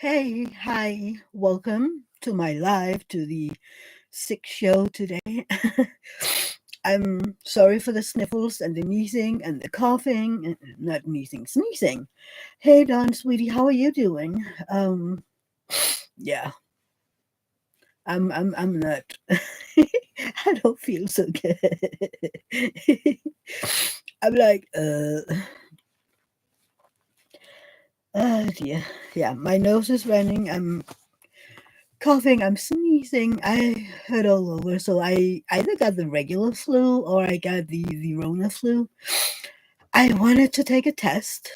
Hey, hi, welcome to my live to the sick show today. I'm sorry for the sniffles and the sneezing and the coughing, not sneezing, sneezing. Hey, Don, sweetie, how are you doing? Yeah, I'm not. I don't feel so good. I'm like, oh dear. Yeah, my nose is running. I'm coughing, I'm sneezing, I hurt all over. So I either got the regular flu or I got the Rona flu. I wanted to take a test,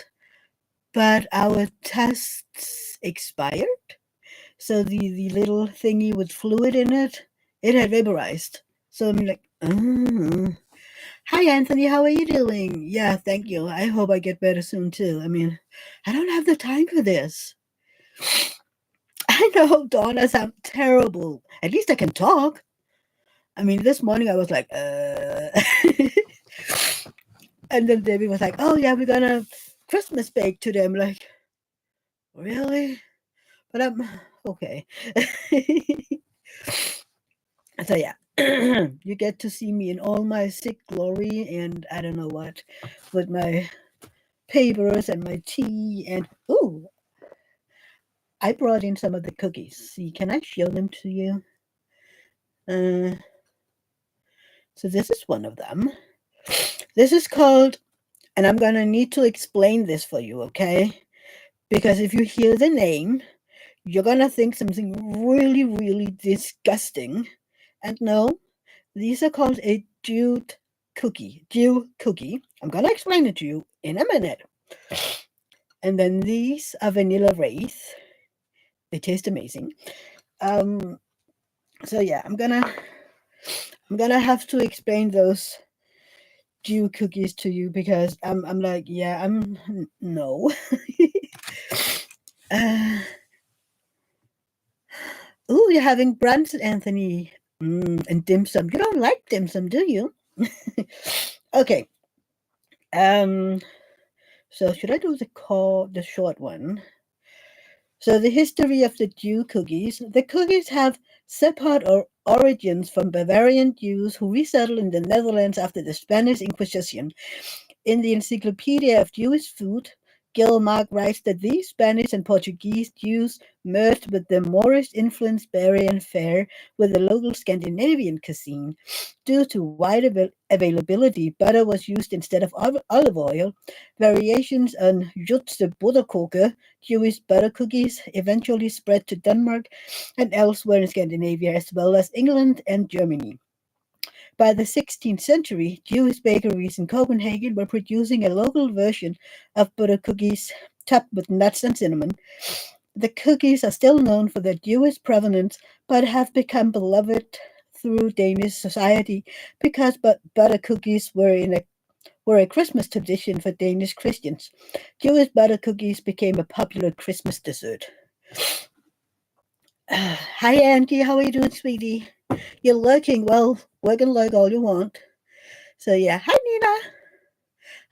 but our tests expired. So the little thingy with fluid in it, it had vaporized. So I'm like, oh. Hi Anthony, how are you doing? Yeah, thank you. I hope I get better soon too. I mean, I don't have the time for this. I know, Dawn, I sound terrible. At least I can talk. I mean, this morning I was like, and then Debbie was like, oh, yeah, we're gonna Christmas bake today. I'm like, really? But I'm okay. So, yeah, you get to see me in all my sick glory and I don't know what with my papers and my tea. And, ooh, I brought in some of the cookies. See, can I show them to you? Uh, so, this is one of them. This is called, and I'm gonna need to explain this for you, okay? Because if you hear the name, you're gonna think something really, really disgusting. And no, these are called a Jute cookie. Jew cookie. I'm gonna explain it to you in a minute. And then these are vanilla wraith. They taste amazing. Um, so yeah, I'm gonna have to explain those Jew cookies to you because I'm like, yeah, no. uh, Ooh, you're having brunch, Anthony. And dim sum. You don't like dim sum, do you? Okay. Um. So should I do the short one? So the history of the Jew cookies. The cookies have separate origins from Bavarian Jews who resettled in the Netherlands after the Spanish Inquisition. In the Encyclopedia of Jewish Food, Gilmark writes that these Spanish and Portuguese Jews merged with the Moorish-influenced Bavarian fare with the local Scandinavian cuisine. Due to wide availability, butter was used instead of olive oil. Variations on Jutze Butterkoke, Jewish butter cookies, eventually spread to Denmark and elsewhere in Scandinavia, as well as England and Germany. By the 16th century, Jewish bakeries in Copenhagen were producing a local version of butter cookies topped with nuts and cinnamon. The cookies are still known for their Jewish provenance, but have become beloved through Danish society because butter cookies were a Christmas tradition for Danish Christians. Jewish butter cookies became a popular Christmas dessert. Hi, Angie. How are you doing, sweetie? You're lurking. Well, working like all you want. So, yeah. Hi, Nina.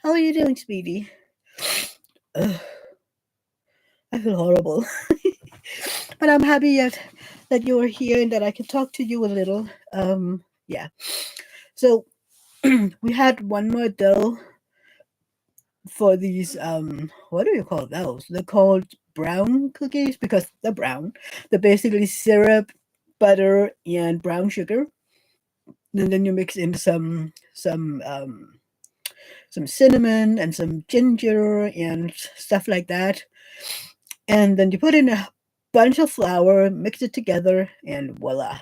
How are you doing, sweetie? Ugh, I feel horrible. But I'm happy that you are here and that I can talk to you a little. Yeah. So, we had one more dough for these what do you call those? They're called brown cookies because they're brown. They're basically syrup, butter, and brown sugar. And then you mix in some cinnamon and some ginger and stuff like that. And then you put in a bunch of flour, mix it together, and voila.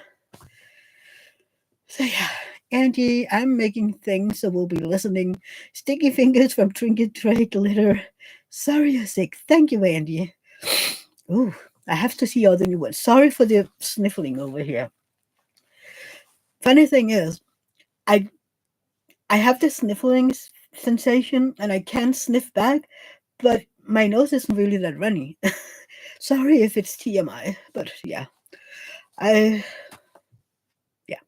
So yeah, Angie, I'm making things, so we'll be listening. Sticky fingers from Trinket Tray Glitter. Sorry you're sick. Thank you, Angie. Ooh, I have to see all the new ones. Sorry for the sniffling over here. Funny thing is, I I have the sniffling sensation and I can sniff back, but my nose isn't really that runny. Sorry if it's TMI, but yeah. I yeah.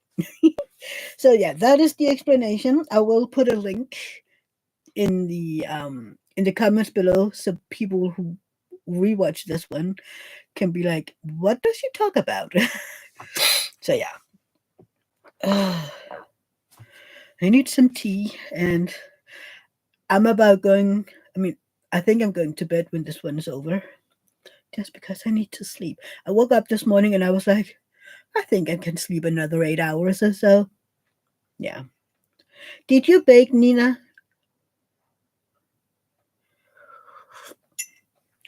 So yeah, that is the explanation. I will put a link in the comments below so people who rewatch this one can be like, what does she talk about? So yeah. I need some tea, and I'm about going. I mean, I think I'm going to bed when this one is over, just because I need to sleep. I woke up this morning and I was like, I think I can sleep another 8 hours or so. Yeah. Did you bake, Nina?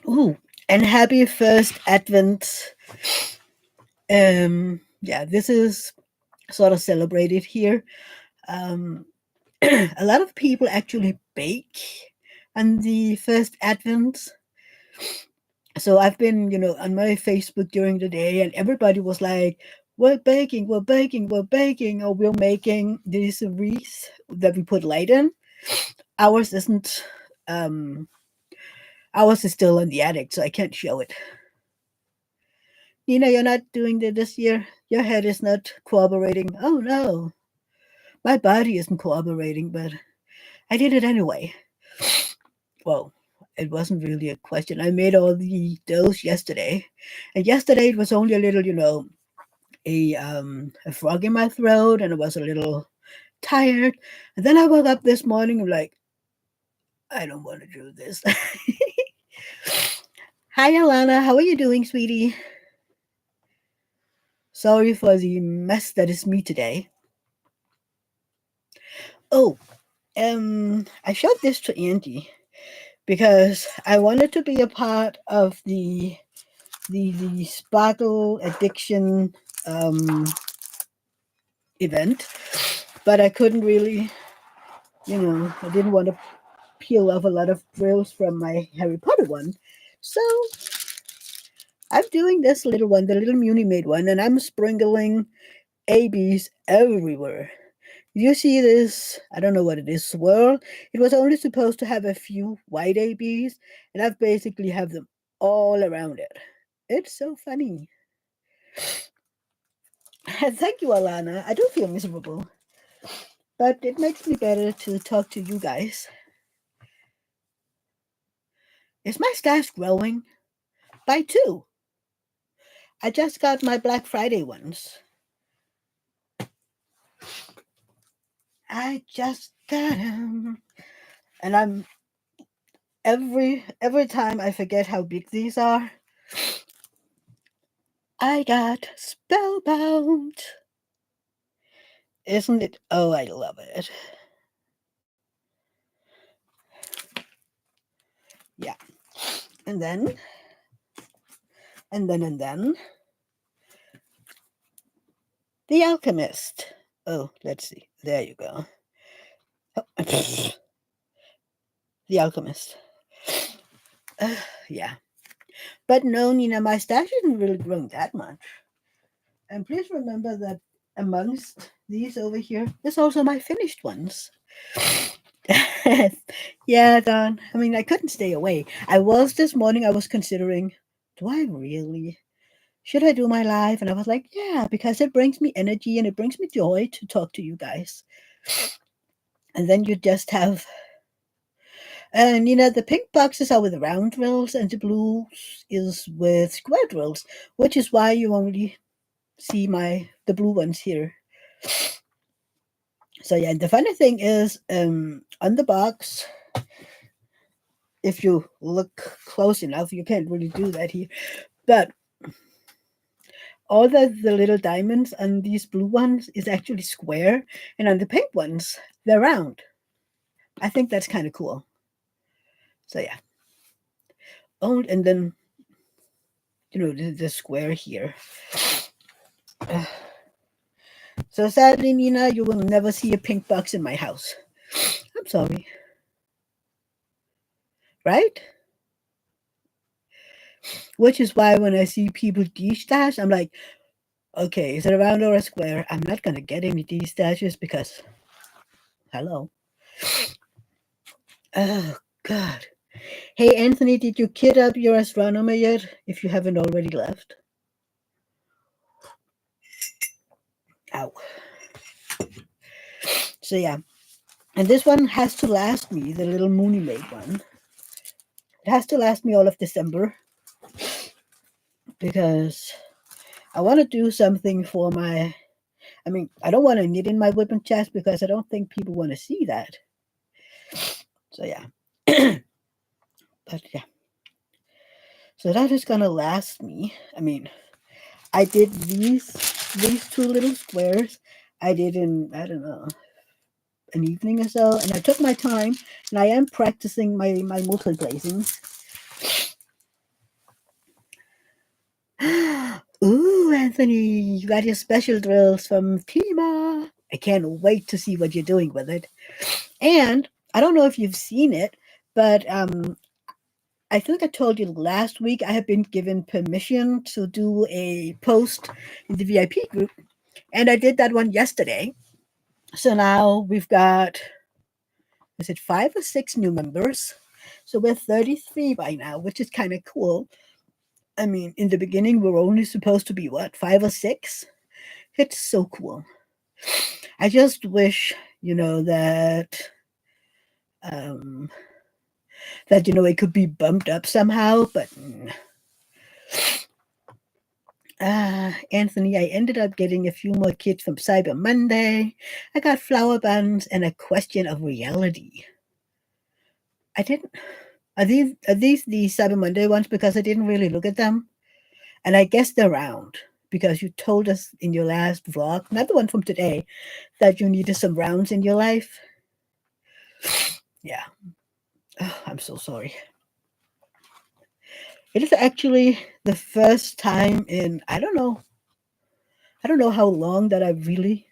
Ooh, and happy first Advent. Yeah, this is sort of celebrated here. Um, a lot of people actually bake on the first Advent. So I've been, on my Facebook during the day, and everybody was like, "We're baking, we're baking, we're baking," or "We're making these wreaths that we put light in." Ours isn't. Um, ours is still in the attic, so I can't show it. Nina, you're not doing it this year. Your head is not cooperating. Oh no, my body isn't cooperating, but I did it anyway. Well, it wasn't really a question. I made all the doughs yesterday, and yesterday it was only a little, a frog in my throat, and I was a little tired. And then I woke up this morning and like, I don't want to do this. Hi, Alana. How are you doing, sweetie? Sorry for the mess that is me today. Oh, I showed this to Andy because I wanted to be a part of the sparkle addiction event, but I couldn't really, I didn't want to peel off a lot of drills from my Harry Potter one. So I'm doing this little one, the little Muni made one, and I'm sprinkling ABs everywhere. You see this, I don't know what it is, swirl. It was only supposed to have a few white ABs, and I've basically have them all around it. It's so funny. Thank you, Alana. I do feel miserable, but it makes me better to talk to you guys. Is my stash growing? By two. I just got my Black Friday ones. I just got them. And I'm every time I forget how big these are. I got spellbound. Isn't it? Oh, I love it. Yeah. And then, and then, The Alchemist. Oh, let's see. There you go. Oh, The Alchemist. Yeah. But no, Nina, my stash isn't really growing that much. And please remember that amongst these over here, there's also my finished ones. Yeah, Don. I mean, I couldn't stay away. I was this morning, I was considering, do I really? Should I do my live? And I was like, yeah, because it brings me energy and it brings me joy to talk to you guys. And then you just have, and the pink boxes are with round drills and the blue is with square drills, which is why you only see the blue ones here. So yeah, the funny thing is, on the box, if you look close enough, you can't really do that here. But all the little diamonds on these blue ones is actually square, and on the pink ones, they're round. I think that's kind of cool. So yeah. Oh, and then the square here. So sadly, Nina, you will never see a pink box in my house. I'm sorry. Right? Which is why when I see people de-stash, I'm like, okay, is it a round or a square? I'm not gonna get any de-stashes because, hello. Oh God. Hey Anthony, did you kit up your astronomer yet? If you haven't already left. Ow. So yeah, and this one has to last me, the little Moony made one. It has to last me all of December because I want to do something for my. I mean, I don't want to knit in my whip and chest because I don't think people want to see that. So yeah, but yeah. So that is gonna last me. I mean, I did these two little squares. I did in I don't know an evening or so, and I took my time, and I am practicing my multi-placing. Ooh, Anthony, you got your special drills from Pima. I can't wait to see what you're doing with it. And I don't know if you've seen it, but I think I told you last week I have been given permission to do a post in the VIP group, and I did that one yesterday. So now we've got, is it 5 or 6 new members? So we're 33 by now, which is kind of cool. I mean, in the beginning, we were only supposed to be what, 5 or 6? It's so cool. I just wish, that um, it could be bumped up somehow, but Anthony, I ended up getting a few more kits from Cyber Monday. I got flower buns and a question of reality. I didn't. Are these the Cyber Monday ones? Because I didn't really look at them, and I guess they're round because you told us in your last vlog, not the one from today, that you needed some rounds in your life. Yeah. Oh, I'm so sorry. It is actually the first time in I don't know how long that I really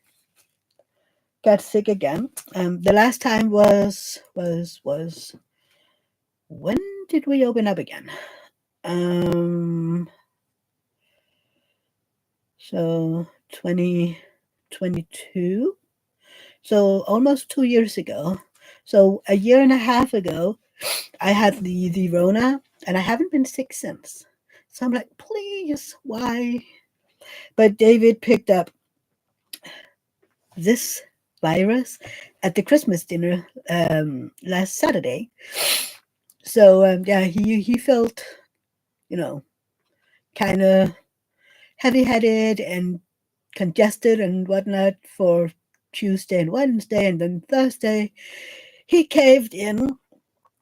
got sick again. The last time was when did we open up again? So 2022. So almost 2 years ago. So a year and a half ago, I had the Rona, and I haven't been sick since. So I'm like, please, why? But David picked up this virus at the Christmas dinner last Saturday. So yeah, he felt, you know, kind of heavy-headed and congested and whatnot for Tuesday and Wednesday, and then Thursday he caved in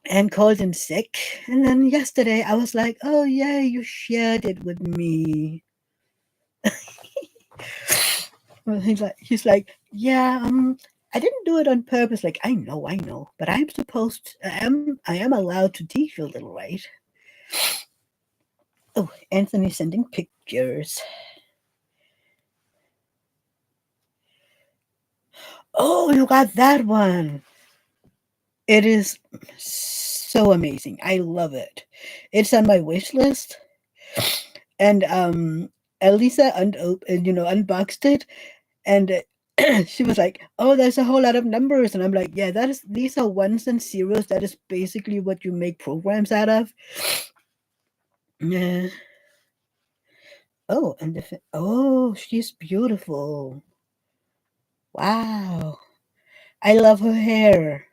and called in sick. And then yesterday I was like, oh yeah, you shared it with me. Well, he's like, yeah, I didn't do it on purpose. Like, I know, but I am allowed to teach you a little, right? Oh, Anthony sending pictures. Oh, you got that one. It is so amazing. I love it. It's on my wish list, and Elisa unboxed it, and she was like, "Oh, there's a whole lot of numbers," and I'm like, "Yeah, these are ones and zeros. That is basically what you make programs out of." Yeah. Oh, and she's beautiful. Wow, I love her hair.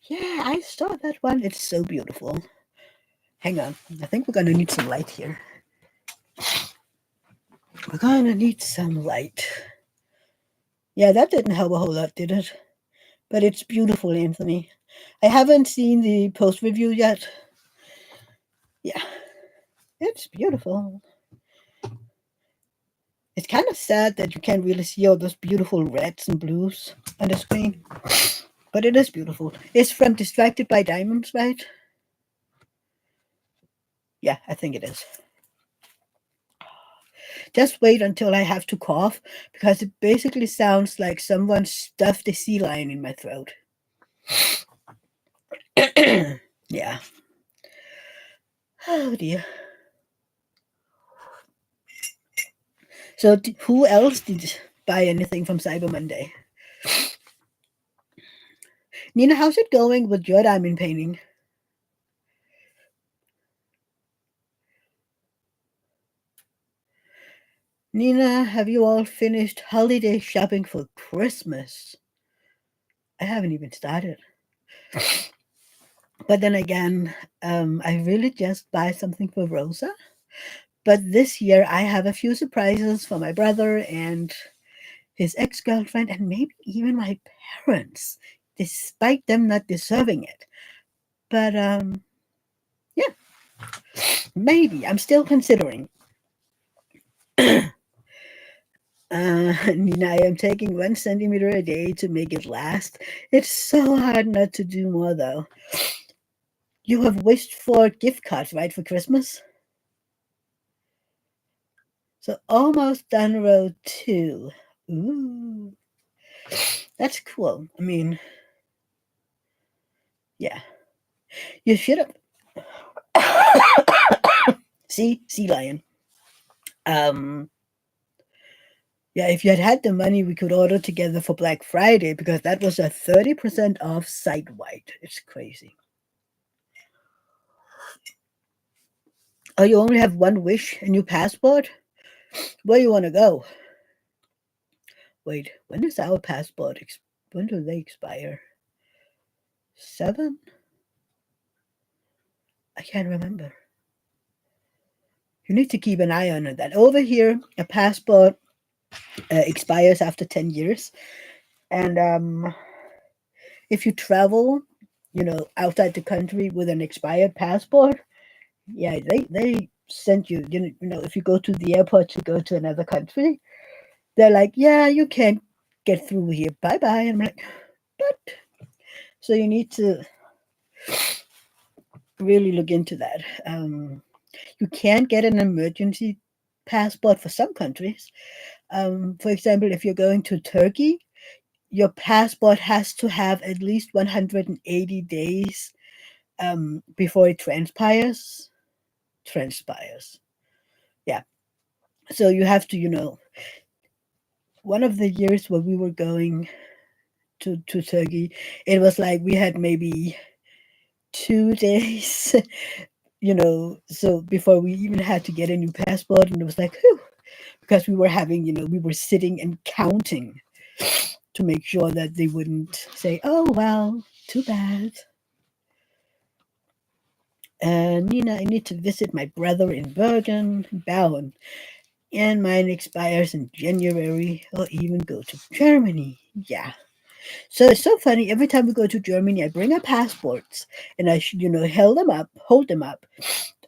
Yeah, I saw that one. It's so beautiful. Hang on, I think we're gonna need some light here. We're gonna need some light. Yeah, that didn't help a whole lot, did it? But it's beautiful, Anthony. I haven't seen the post review yet. Yeah, it's beautiful. It's kind of sad that you can't really see all those beautiful reds and blues on the screen, but it is beautiful. It's from Distracted by Diamonds, right? Yeah, I think it is. Just wait until I have to cough because it basically sounds like someone stuffed a sea lion in my throat. Yeah. Oh dear. So, who else did buy anything from Cyber Monday? Nina, how's it going with your diamond painting? Nina, have you all finished holiday shopping for Christmas? I haven't even started. But then again, I really just buy something for Rosa. But this year, I have a few surprises for my brother and his ex girlfriend, and maybe even my parents, despite them not deserving it. But yeah, maybe. I'm still considering. Nina, I am taking 1 centimeter a day to make it last. It's so hard not to do more, though. You have wished for gift cards, right, for Christmas? So almost done row 2. Ooh, that's cool. I mean, yeah, you should have. See, sea lion. Um, yeah, if you had had the money, we could order together for Black Friday because that was a 30% off site wide. It's crazy. Oh, you only have one wish, a new passport? Where you want to go? Wait, when is our passport? When do they expire? 7? I can't remember. You need to keep an eye on that. Over here, a passport expires after 10 years. And if you travel, outside the country with an expired passport, yeah, they send you, if you go to the airport to go to another country, they're like, yeah, you can't get through here. Bye bye. And I'm like, but so you need to really look into that. You can get an emergency passport for some countries. For example, if you're going to Turkey, your passport has to have at least 180 days before it transpires. Transpires. Yeah. So you have to, one of the years where we were going to Turkey, it was like we had maybe 2 days, so before we even had to get a new passport. And it was like, whew, because we were having, we were sitting and counting to make sure that they wouldn't say, oh, well, too bad. And I need to visit my brother in Bergen, Bauen, and mine expires in January, or even go to Germany. Yeah. So it's so funny. Every time we go to Germany, I bring our passports and I should, hold them up.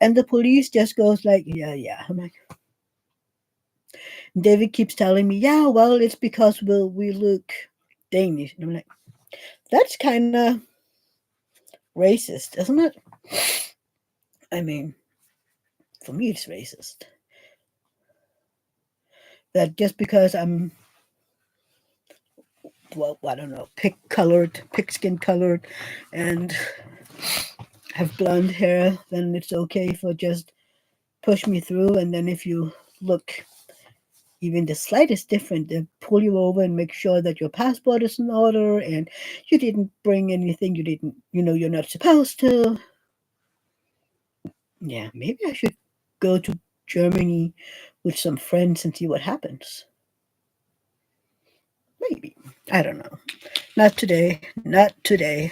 And the police just goes like, yeah, yeah. I'm like, David keeps telling me, yeah, well, it's because we look Danish. And I'm like, that's kind of racist, isn't it? I mean, for me, it's racist. That just because I'm, well, I don't know, pig skin colored, and have blonde hair, then it's okay for just push me through. And then if you look even the slightest different, they pull you over and make sure that your passport is in order and you didn't bring anything you didn't, you're not supposed to. Yeah, maybe I should go to Germany with some friends and see what happens. Maybe. I don't know. Not today. Not today.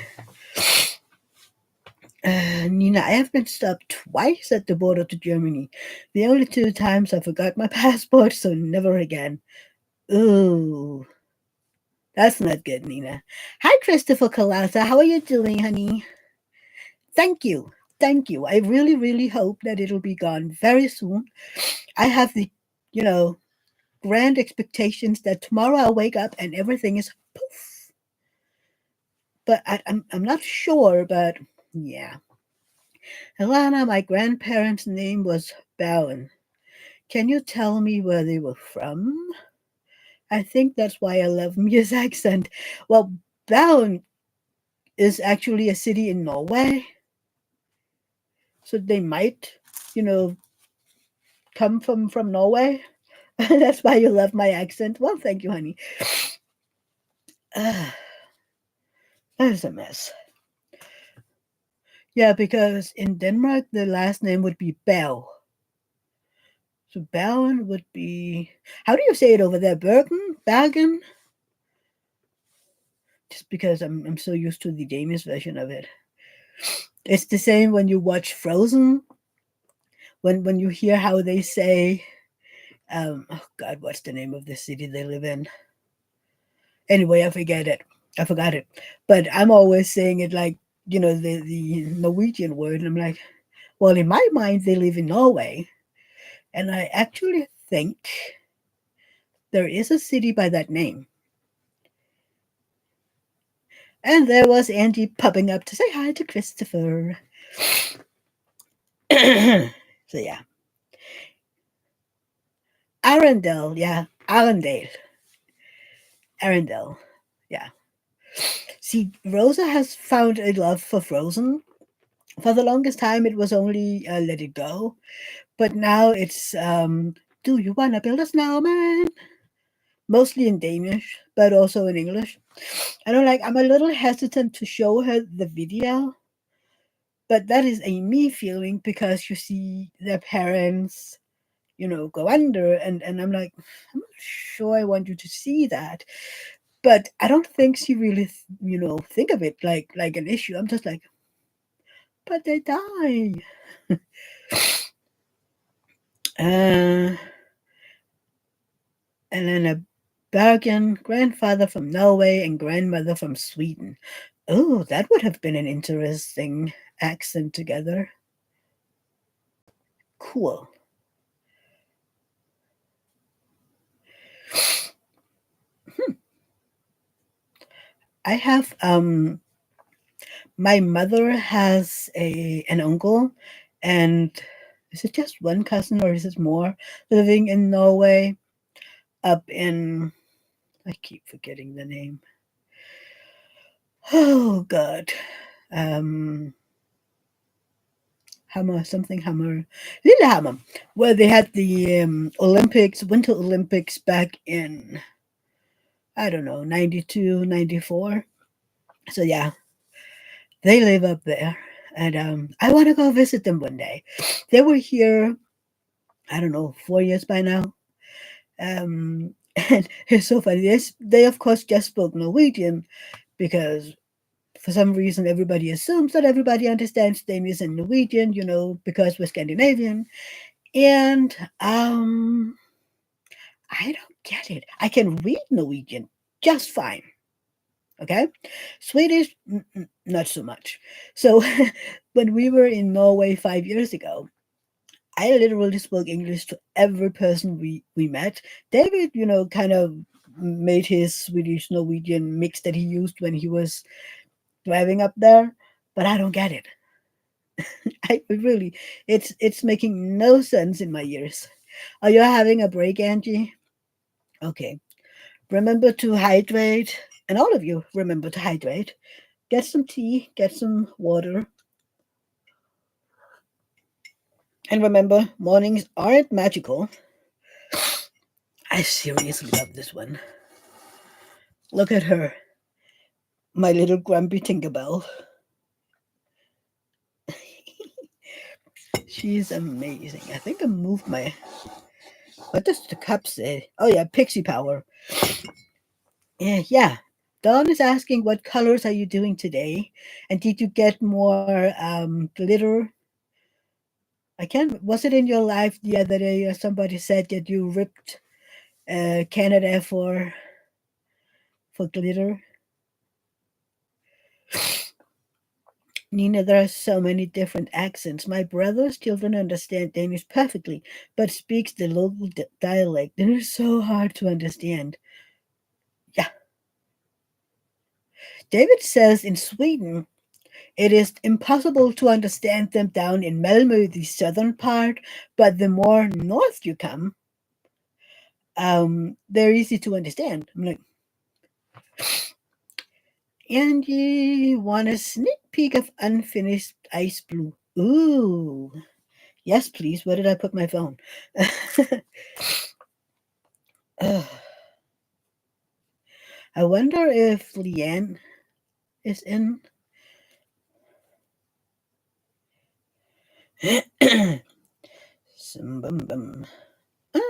Nina, I have been stopped twice at the border to Germany. The only 2 times I forgot my passport, so never again. Ooh, that's not good, Nina. Hi, Christopher Kalasa. How are you doing, honey? Thank you. Thank you. I really, really hope that it'll be gone very soon. I have the, you know, grand expectations that tomorrow I'll wake up and everything is poof. But I'm not sure, but yeah. Alana, my grandparents' name was Bowen. Can you tell me where they were from? I think that's why I love Mia's accent. Well, Bowen is actually a city in Norway, so they might, you know, come from Norway. That's why you love my accent. Well, thank you, honey. Uh, that is a mess. Yeah, because in Denmark the last name would be Bell. So Bowen would be. How do you say it over there? Bergen, Bergen. Just because I'm so used to the Danish version of it. It's the same when you watch Frozen, when you hear how they say, oh God, what's the name of the city they live in? Anyway, I forget it. I forgot it. But I'm always saying it like, the Norwegian word. And I'm like, well, in my mind, they live in Norway. And I actually think there is a city by that name. And there was Angie popping up to say hi to Christopher. So yeah, Arendelle, yeah, Arendelle, yeah. See, Rosa has found a love for Frozen. For the longest time, it was only Let It Go, but now it's Do you wanna build a snowman? Mostly in Danish, but also in English. I don't like. I'm a little hesitant to show her the video, but that is a me feeling because you see their parents, go under, and I'm like, I'm not sure I want you to see that. But I don't think she really, think of it like an issue. I'm just like, but they die. Uh, and then a Bergen, grandfather from Norway and grandmother from Sweden. Oh, that would have been an interesting accent together. Cool. Hmm. I have my mother has a an uncle, and is it just one cousin or is it more living in Norway up in I keep forgetting the name. Oh God. Um Hammer, something Hammer, Lillehammer, where they had the Olympics, Winter Olympics back in, I don't know, 92, 94. So yeah, they live up there. And I want to go visit them one day. They were here, I don't know, 4 years by now. And it's so funny. They, of course, just spoke Norwegian because for some reason everybody assumes that everybody understands Danish and Norwegian, because we're Scandinavian. And I don't get it. I can read Norwegian just fine. Okay. Swedish, not so much. So when we were in Norway 5 years ago, I literally spoke English to every person we met. David, kind of made his Swedish Norwegian mix that he used when he was driving up there, but I don't get it. I really, it's making no sense in my ears. Are you having a break, Angie? Okay. Remember to hydrate, and all of you remember to hydrate. Get some tea, get some water, and remember, mornings aren't magical. I seriously love this one. Look at her, my little grumpy Tinkerbell. She's amazing. I think I moved my. What does the cup say? Oh yeah, pixie power. Yeah. Dawn is asking, what colors are you doing today? And did you get more glitter? I can't. Was it in your life the other day? Somebody said that you ripped Canada for glitter. Nina, there are so many different accents. My brother's children understand Danish perfectly, but speaks the local dialect, and it's so hard to understand. Yeah, David says in Sweden it is impossible to understand them down in Malmö, the southern part, but the more north you come, they're easy to understand. I'm like, and you want a sneak peek of unfinished ice blue? Ooh, yes, please. Where did I put my phone? Ugh. I wonder if Leanne is in. Bum, bum. Uh,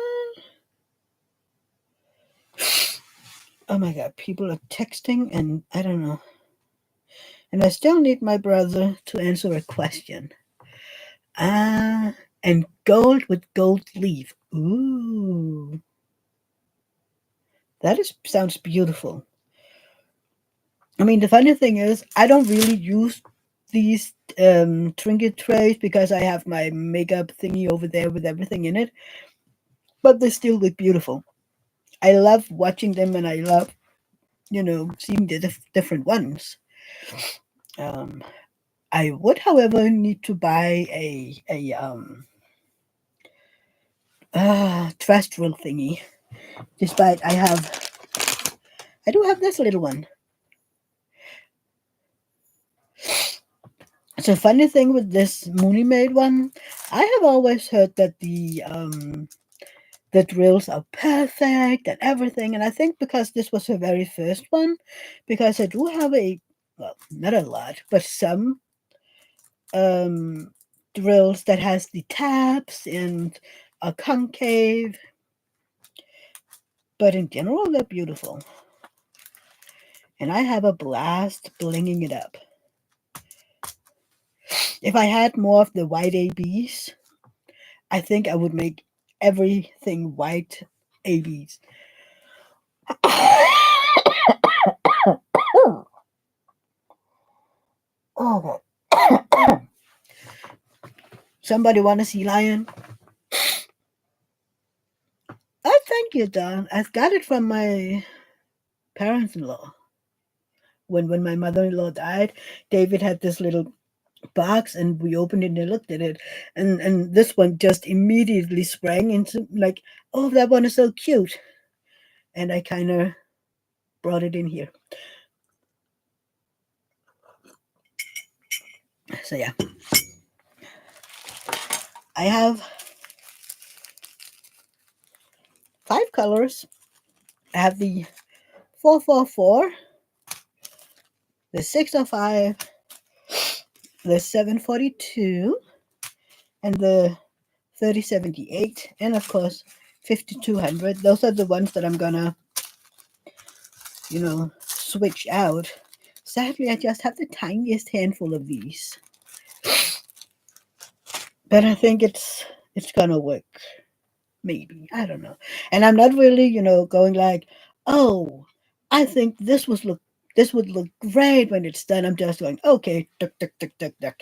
oh my god, people are texting and I don't know. And I still need my brother to answer a question. And gold with gold leaf. Ooh, sounds beautiful. I mean, the funny thing is, I don't really use these trinket trays because I have my makeup thingy over there with everything in it, but they still look beautiful. I love watching them, and I love, seeing the different ones. Um, I would, however, need to buy a trash drill thingy. Despite I do have this little one. So funny thing with this Mooney made one, I have always heard that the drills are perfect and everything, and I think because this was her very first one, because I do have well, not a lot, but some um drills that has the tabs and a concave, but in general they're beautiful, and I have a blast blinging it up. If I had more of the white ABs, I think I would make everything white ABs. Oh, somebody want a sea lion? Oh, thank you, Don. I got it from my parents-in-law. When my mother-in-law died, David had this little box, and we opened it and looked at it, and this one just immediately sprang into, like, oh, that one is so cute, and I kind of brought it in here. So yeah, I have 5 colors. I have the 444, the 605, the 742, and the 3078, and of course 5200. Those are the ones that I'm gonna, switch out. Sadly, I just have the tiniest handful of these, but I think it's gonna work. Maybe, I don't know. And I'm not really, going like, oh, I think this would look great when it's done. I'm just going, okay, duck, duck, duck, duck, duck.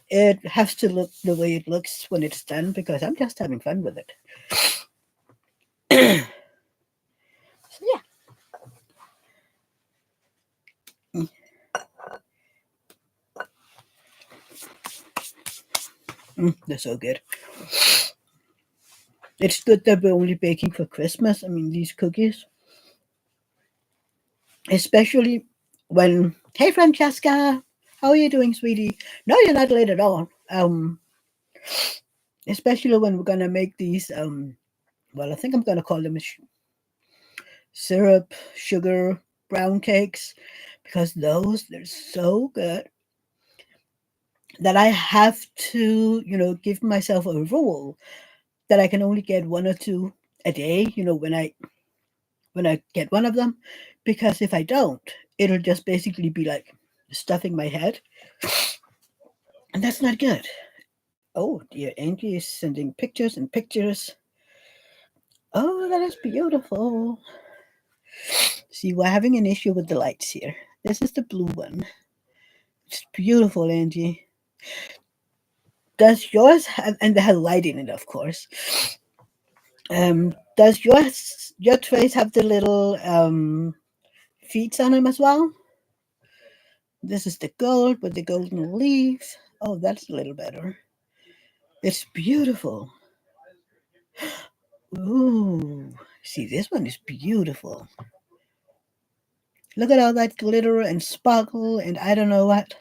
It has to look the way it looks when it's done because I'm just having fun with it. So yeah. They're so good. It's good that we're only baking for Christmas. I mean, these cookies, especially when, hey, Francesca, how are you doing, sweetie? No, you're not late at all. Especially when we're gonna make these. Well, I think I'm gonna call them syrup, sugar, brown cakes, because they're so good that I have to, give myself a rule that I can only get 1 or 2 a day. When I get one of them, because if I don't, it'll just basically be like stuffing my head, and that's not good. Oh dear, Angie is sending pictures and pictures. Oh, that is beautiful. See, we're having an issue with the lights here. This is the blue one. It's beautiful, Angie. Does yours have, and they have light in it, of course. Does your trays have the little feet on them as well? This is the gold with the golden leaves. Oh, that's a little better. It's beautiful. Ooh, see, this one is beautiful. Look at all that glitter and sparkle and I don't know what.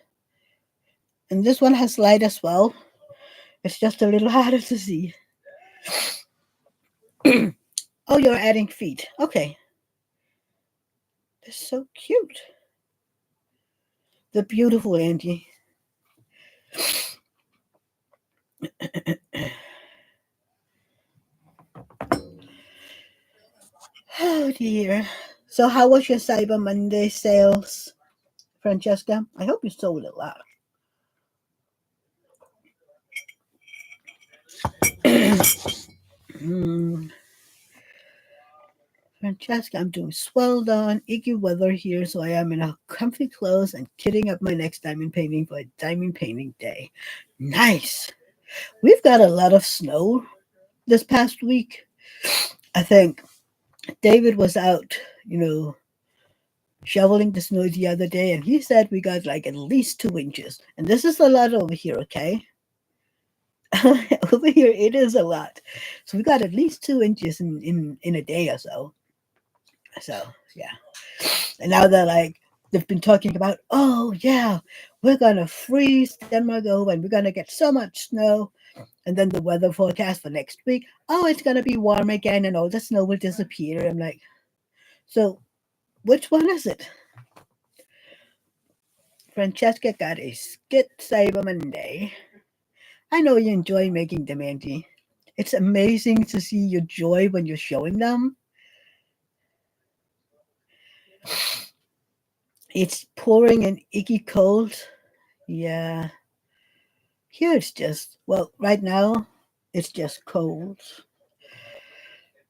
And this one has light as well. It's just a little harder to see. Oh, you're adding feet. Okay. They're so cute. They're beautiful, Angie. Oh dear. So how was your Cyber Monday sales, Francesca? I hope you sold a lot. Mm, Francesca, I'm doing swell down, icky weather here, so I am in a comfy clothes and kitting up my next diamond painting for a diamond painting day. Nice. We've got a lot of snow this past week. I think David was out, shoveling the snow the other day, and he said we got like at least 2 inches. And this is a lot over here, okay? Over here, it is a lot. So we got at least 2 inches in a day or so. So, yeah. And now they're like, they've been talking about, oh, yeah, we're going to freeze Denmark over and we're going to get so much snow. And then the weather forecast for next week, oh, it's going to be warm again and all the snow will disappear. I'm like, so which one is it? Francesca got a skit Cyber Monday. I know you enjoy making them, Auntie. It's amazing to see your joy when you're showing them. It's pouring and icky cold. Yeah. Here it's just, well, right now it's just cold.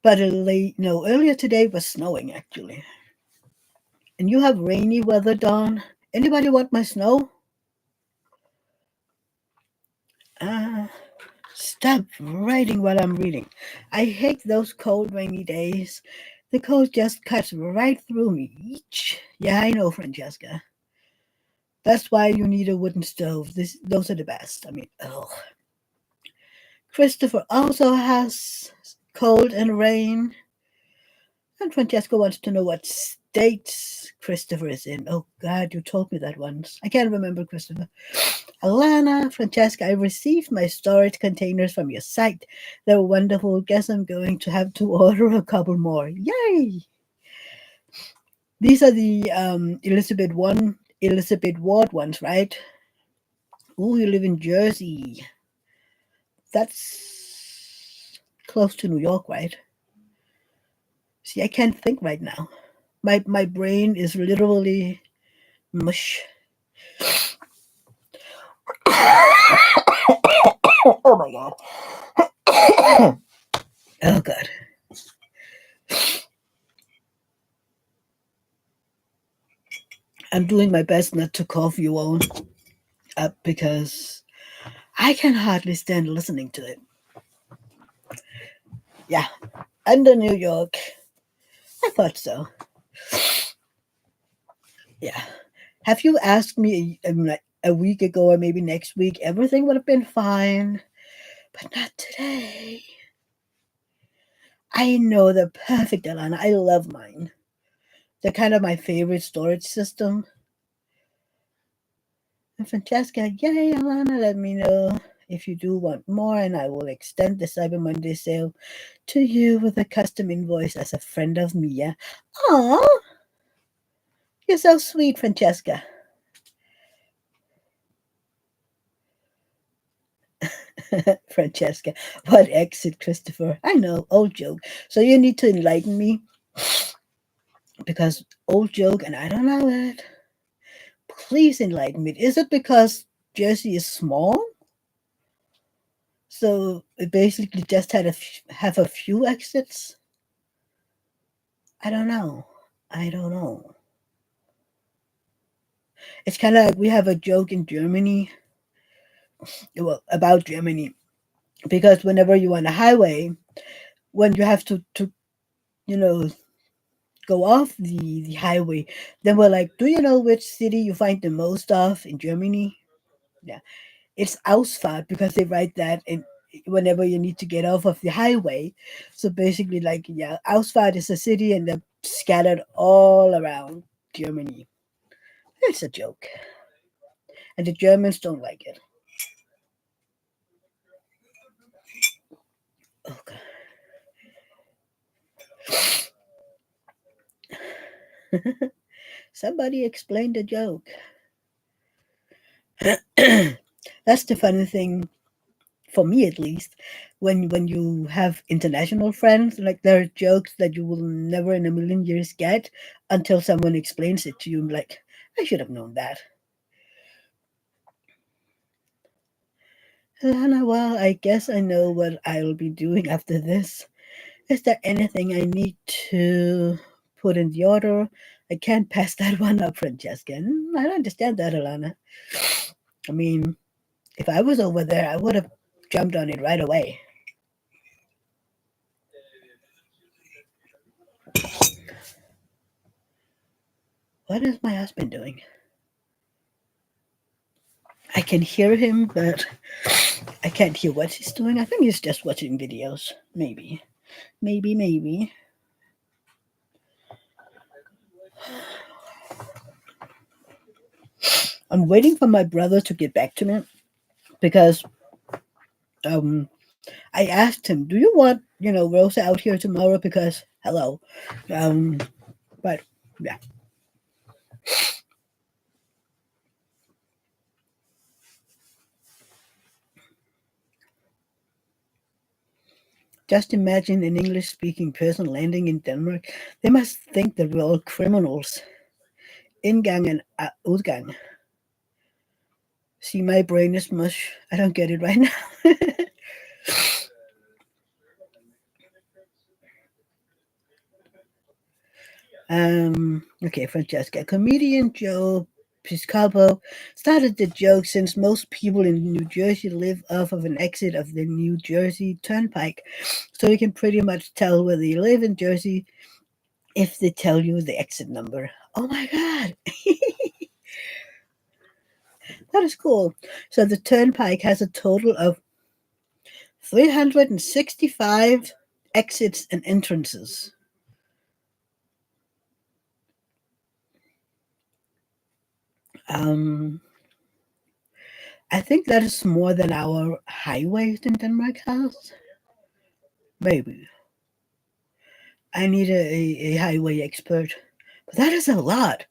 But no, earlier today was snowing actually. And you have rainy weather, Dawn. Anybody want my snow? Ah, stop writing while I'm reading. I hate those cold, rainy days. The cold just cuts right through me. Each. Yeah, I know, Francesca. That's why you need a wooden stove. Those are the best. I mean, oh. Christopher also has cold and rain. And Francesca wants to know what states Christopher is in. Oh, God, you told me that once. I can't remember, Christopher. Alana, Francesca, I received my storage containers from your site. They're wonderful. Guess I'm going to have to order a couple more. Yay! These are the Elizabeth Ward ones, right? Ooh, you live in Jersey. That's close to New York, right? See, I can't think right now. My brain is literally mush. Oh my god. Oh god. I'm doing my best not to cough you all up because I can hardly stand listening to it. Yeah, under New York. I thought so. Yeah. Have you asked me like a week ago or maybe next week, everything would have been fine. But not today. I know they're perfect, Alana. I love mine. They're kind of my favorite storage system. And Francesca, yay, Alana, let me know if you do want more, and I will extend the Cyber Monday sale to you with a custom invoice as a friend of Mia. Aw, you're so sweet, Francesca. Francesca, what exit, Christopher? I know, old joke. So you need to enlighten me because old joke and I don't know it. Please enlighten me. Is it because Jersey is small? So it basically just have a few exits? I don't know. I don't know. It's kind of like we have a joke in Germany, well, about Germany, because whenever you're on a highway, when you have to you know, go off the highway, then we're like, do you know which city you find the most of in Germany? Yeah, it's Ausfahrt because they write that in whenever you need to get off of the highway. So basically, like, yeah, Ausfahrt is a city and they're scattered all around Germany. It's a joke, and the Germans don't like it. Okay. Somebody explained the joke. That's the funny thing, for me at least, when you have international friends, like there are jokes that you will never in a million years get until someone explains it to you. Like, I should have known that. Alana, well, I guess I know what I'll be doing after this. Is there anything I need to put in the order? I can't pass that one up, Francesca. I don't understand that, Alana. I mean, if I was over there, I would have jumped on it right away. What is my husband doing? I can hear him, but I can't hear what he's doing. I think he's just watching videos. Maybe. Maybe. I'm waiting for my brother to get back to me because um I asked him, "Do you want Rosa out here tomorrow?" Because hello, um, but yeah, just imagine an English-speaking person landing in Denmark. They must think that we're all criminals. Indgang and udgang. See, my brain is mush. I don't get it right now. Okay, Francesca. Comedian Joe Piscopo started the joke since most people in New Jersey live off of an exit of the New Jersey Turnpike. So you can pretty much tell whether you live in Jersey if they tell you the exit number. Oh my God, that is cool. So the Turnpike has a total of 365 exits and entrances. Um, I think that is more than our highways in Denmark has. Maybe. I need a highway expert. But that is a lot.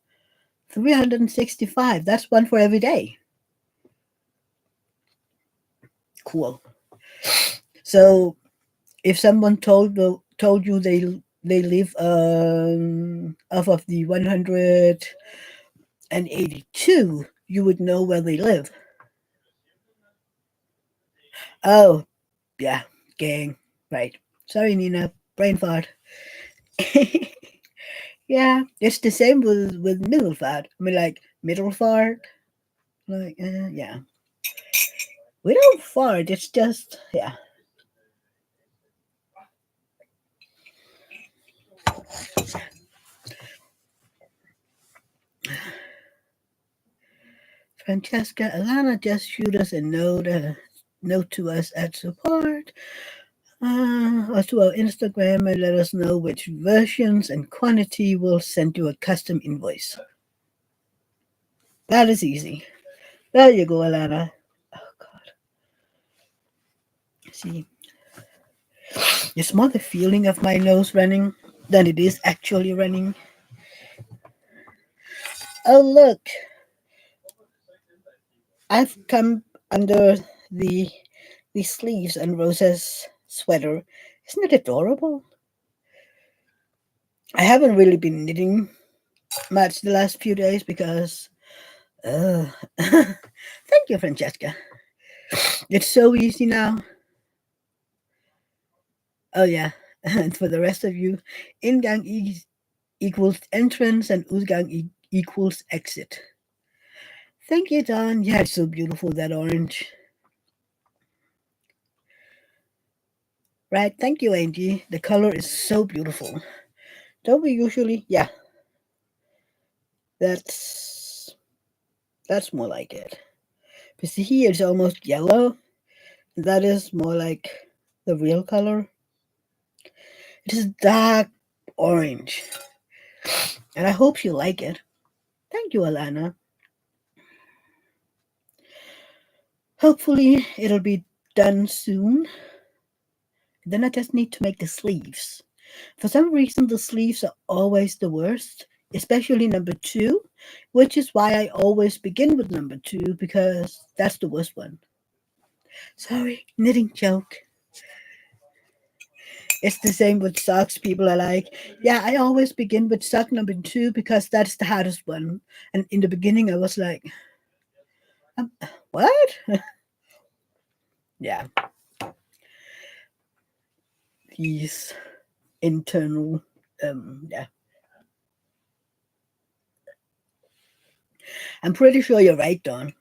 365. That's one for every day. Cool. So if someone told you they live off of the 182, you would know where they live. Oh, yeah, gang. Right. Sorry, Nina. Brain fart. Yeah, it's the same with middle fart. I mean, like middle fart. Like, yeah. We don't fart. It's just, yeah. Francesca, Alana just shoot us a note to us at support or to our Instagram and let us know which versions and quantity. We'll send you a custom invoice. That is easy. There you go, Alana. Oh God. See, it's more the feeling of my nose running than it is actually running. Oh look, I've come under the the sleeves on Rosa's sweater. Isn't it adorable? I haven't really been knitting much the last few days because thank you, Francesca. It's so easy now. Oh yeah. And for the rest of you, ingang equals entrance and udgang equals exit. Thank you, Don. Yeah, it's so beautiful, that orange. Right, thank you, Angie. The color is so beautiful. Don't we usually? Yeah, that's that's more like it. But see here, it's almost yellow. That is more like the real color. It is dark orange. And I hope you like it. Thank you, Alana. Hopefully it'll be done soon. Then I just need to make the sleeves. For some reason, the sleeves are always the worst, especially number two, which is why I always begin with number two because that's the worst one. Sorry, knitting joke. It's the same with socks. People are like, yeah, I always begin with sock number 2 because that's the hardest one. And in the beginning, I was like, um, what? Yeah, these internal, yeah. I'm pretty sure you're right, Don.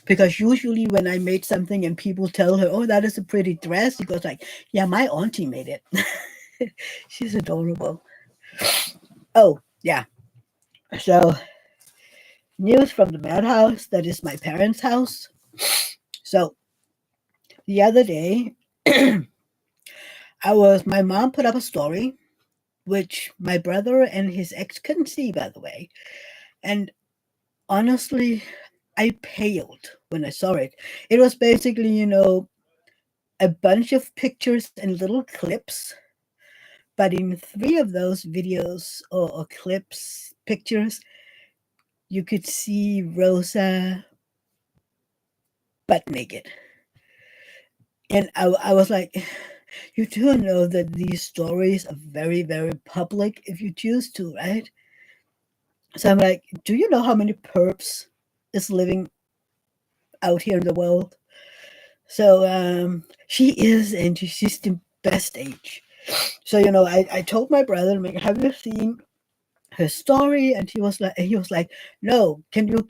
Because usually when I made something and people tell her, "Oh, that is a pretty dress," she goes like, "Yeah, my auntie made it." She's adorable. Oh, yeah. So news from the madhouse. That is my parents' house. So the other day, my mom put up a story, which my brother and his ex couldn't see, by the way. And honestly, I paled when I saw it. It was basically, a bunch of pictures and little clips. But in 3 of those videos or clips, pictures, you could see Rosa butt naked. And I was like, you do know that these stories are very, very public if you choose to, right? So I'm like, do you know how many perps is living out here in the world? So she is, and she's the best age. So I told my brother, I'm like, have you seen her story? And he was like, no. Can you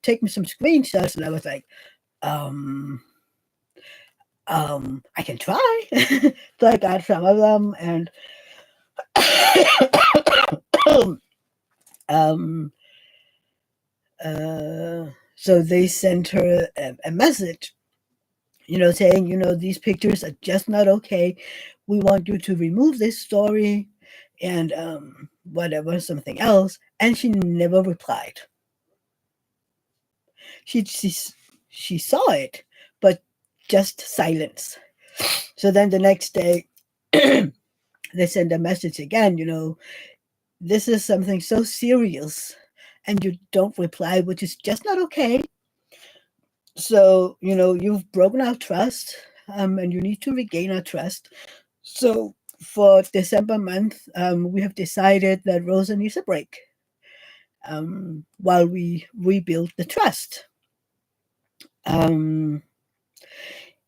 take me some screenshots? And I was like, um, I can try. So I got some of them, and um, so they sent her a message, saying, these pictures are just not okay. We want you to remove this story and whatever, something else. And she never replied. She, she, she saw it, but just silence. So then the next day, they send a message again, this is something so serious, and you don't reply, which is just not okay. So, you've broken our trust, and you need to regain our trust. So, for December month, we have decided that Rosa needs a break while we rebuild the trust. Um,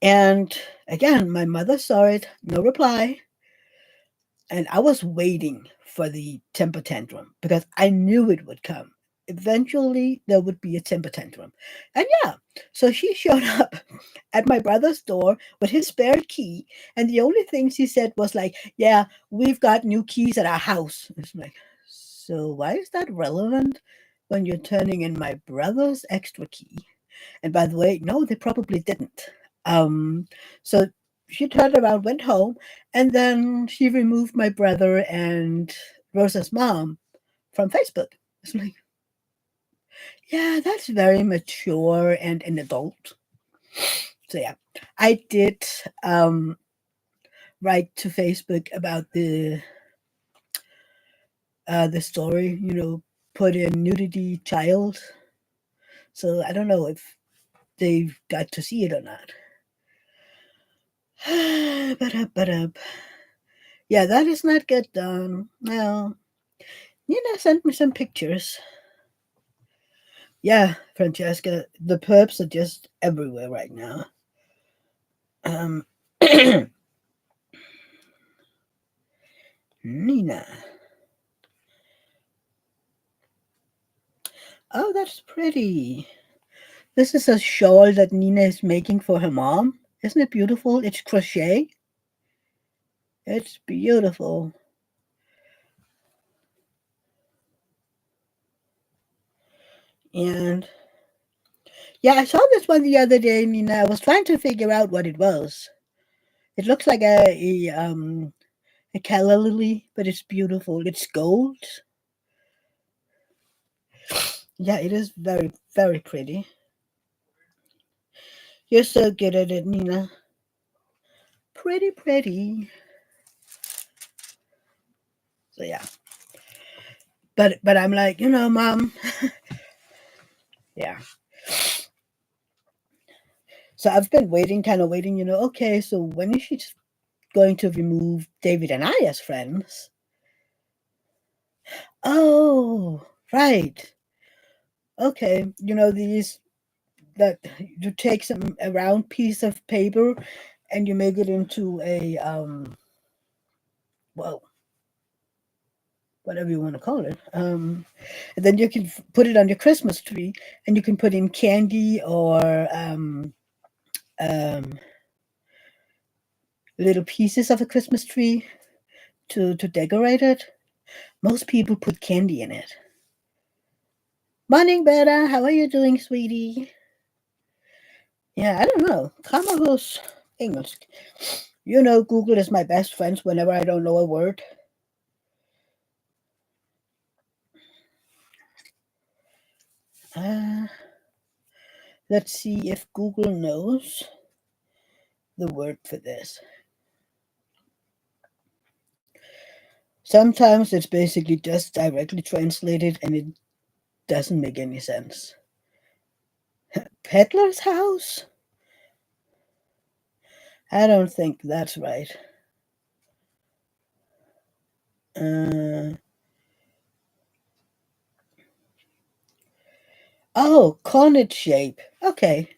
and again, my mother saw it, no reply. And I was waiting for the temper tantrum because I knew it would come. Eventually, there would be a temper tantrum. And yeah, so she showed up at my brother's door with his spare key. And the only thing she said was like, yeah, we've got new keys at our house. It's like, so why is that relevant when you're turning in my brother's extra key? And by the way, no, they probably didn't. Um, so she turned around, went home, and then she removed my brother and Rosa's mom from Facebook. It's like, yeah, that's very mature and an adult. So yeah, I did write to Facebook about the story. Put in nudity child. So I don't know if they've got to see it or not. But yeah, that is not good done. Well, Nina sent me some pictures. Yeah, Francesca, the perps are just everywhere right now. Um, Nina. Oh, that's pretty. This is a shawl that Nina is making for her mom. Isn't it beautiful? It's crochet. It's beautiful. And yeah, I saw this one the other day, Nina. I was trying to figure out what it was. It looks like a calla lily, but it's beautiful. It's gold. Yeah, it is very, very pretty. You're so good at it, Nina. Pretty, pretty. So yeah. But I'm like, Mom. Yeah. So I've been waiting, kind of waiting, okay, so when is she going to remove David and I as friends. Oh, right. Okay. These that you take a round piece of paper and you make it into a well, whatever you want to call it. And then you can put it on your Christmas tree, and you can put in candy or um, little pieces of a Christmas tree to decorate it. Most people put candy in it. Morning, Bella. How are you doing, sweetie? Yeah, I don't know. Kamahos English. Google is my best friend whenever I don't know a word. Uh, let's see if Google knows the word for this. Sometimes it's basically just directly translated and it doesn't make any sense. Peddler's house? I don't think that's right. Uh, cornet shape. Okay.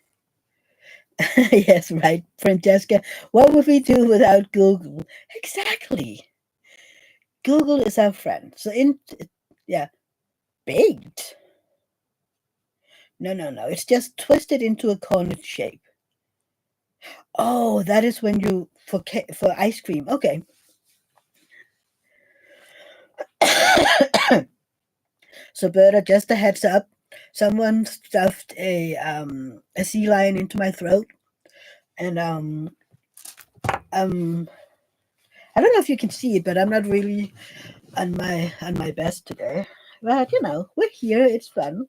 Yes, right, Francesca. What would we do without Google? Exactly. Google is our friend. Yeah, baked. No. It's just twisted into a cornet shape. Oh, that is when you for ice cream. Okay. So, Berta, just a heads up. Someone stuffed a sea lion into my throat, and um I don't know if you can see it, but I'm not really on my best today. But we're here. It's fun.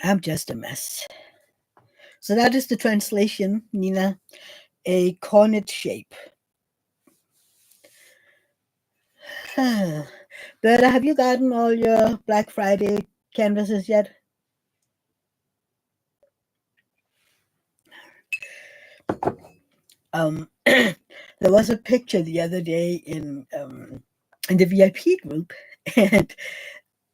I'm just a mess. So that is the translation, Nina. A cornet shape. Berta, have you gotten all your Black Friday canvases yet? There was a picture the other day in the VIP group, and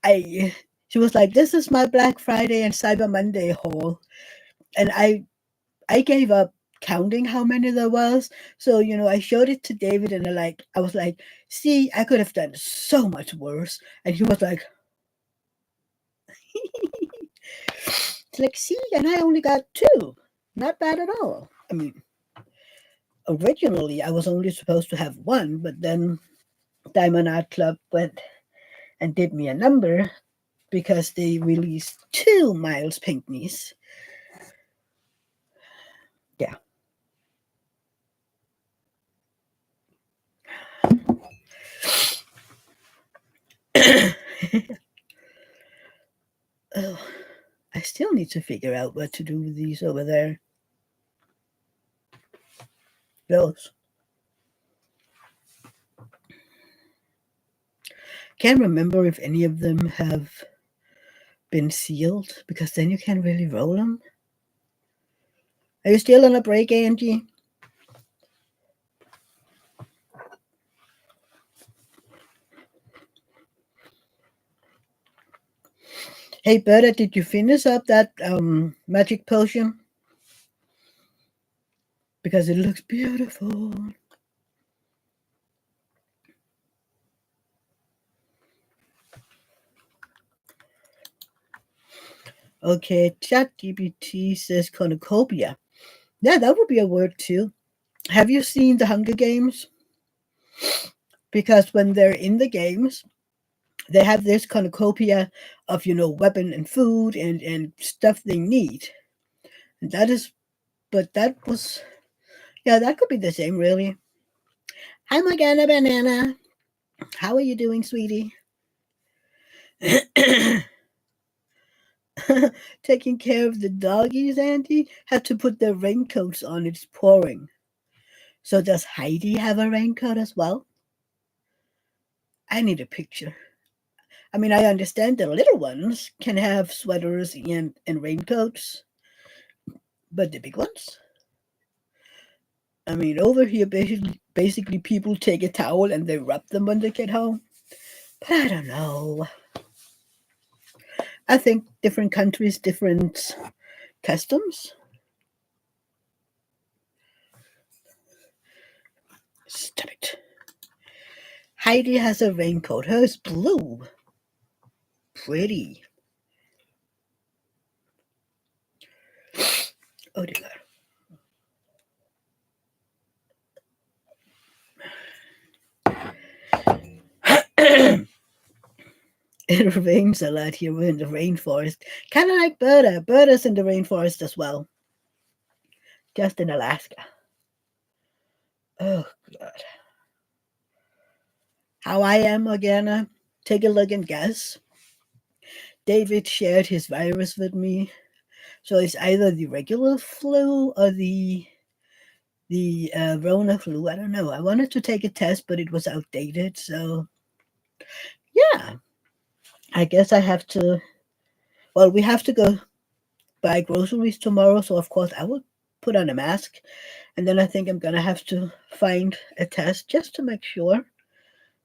I she was like, "This is my Black Friday and Cyber Monday haul," and I gave up counting how many there was. So I showed it to David, and I was like, "See, I could have done so much worse," and he was like, "It's like, see, and I only got two, not bad at all." I mean, originally I was only supposed to have one, but then Diamond Art Club went and did me a number because they released two Miles Pinkneys. Yeah. Oh, I still need to figure out what to do with these over there. Those. Can't remember if any of them have been sealed because then you can't really roll them. Are you still on a break, Angie? Hey, Berta, did you finish up that magic potion? Because it looks beautiful. Okay, ChatGPT says cornucopia. Yeah, that would be a word too. Have you seen the Hunger Games? Because when they're in the games, they have this cornucopia of weapon and food and stuff they need. And that is, but that was yeah, that could be the same really. Hi, Morgana Banana. How are you doing, sweetie? Taking care of the doggies, Auntie. Had to put their raincoats on. It's pouring. So does Heidi have a raincoat as well? I need a picture. I mean, I understand the little ones can have sweaters and raincoats, but the big ones? I mean, over here, basically people take a towel and they rub them when they get home. But I don't know. I think different countries, different customs. Stop it. Heidi has a raincoat. Hers blue. Pretty. Oh dear God. It rains a lot here. We're in the rainforest. Kind of like Berta. Berta's in the rainforest as well. Just in Alaska. Oh God. How I am again? Take a look and guess. David shared his virus with me. So it's either the regular flu or the Rona flu. I don't know. I wanted to take a test, but it was outdated. So yeah, I guess I have to. Well, we have to go buy groceries tomorrow, so of course I will put on a mask, and then I think I'm gonna have to find a test just to make sure,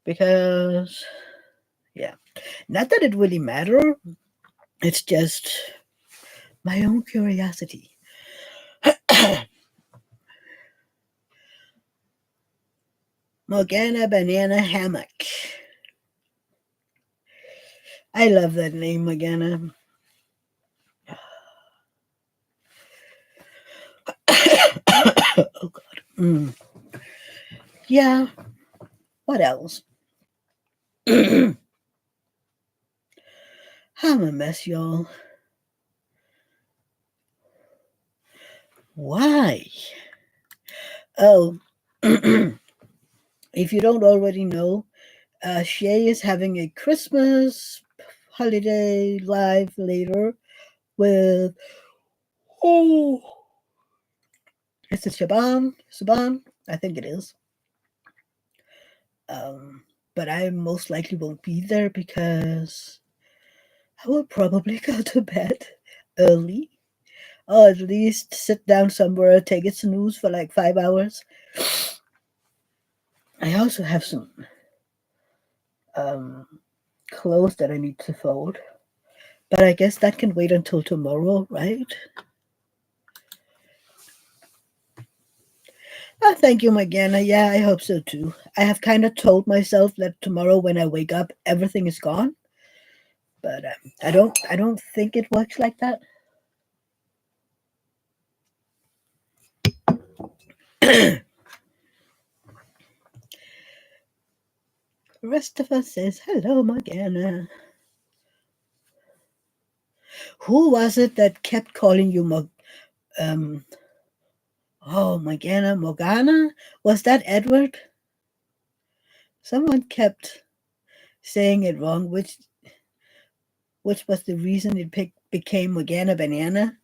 because yeah, not that it really matter. It's just my own curiosity. Morgana Banana Hammock. I love that name, Morgana. Oh God. Yeah. What else? I'm a mess, y'all. Why? Oh, if you don't already know, Shay is having a Christmas holiday live later with, oh, is it Shaban? Shaban? I think it is. Um, but I most likely won't be there because I will probably go to bed early, or at least sit down somewhere, take a snooze for like 5 hours. I also have some um, clothes that I need to fold, but I guess that can wait until tomorrow, right? Oh, thank you, Morgana. Yeah, I hope so too. I have kind of told myself that tomorrow when I wake up, everything is gone, but I don't think it works like that. The rest of us says hello, Morgana. Who was it that kept calling you um? Oh, Morgana? Was that Edward? Someone kept saying it wrong, which was the reason it became Morgana Banana.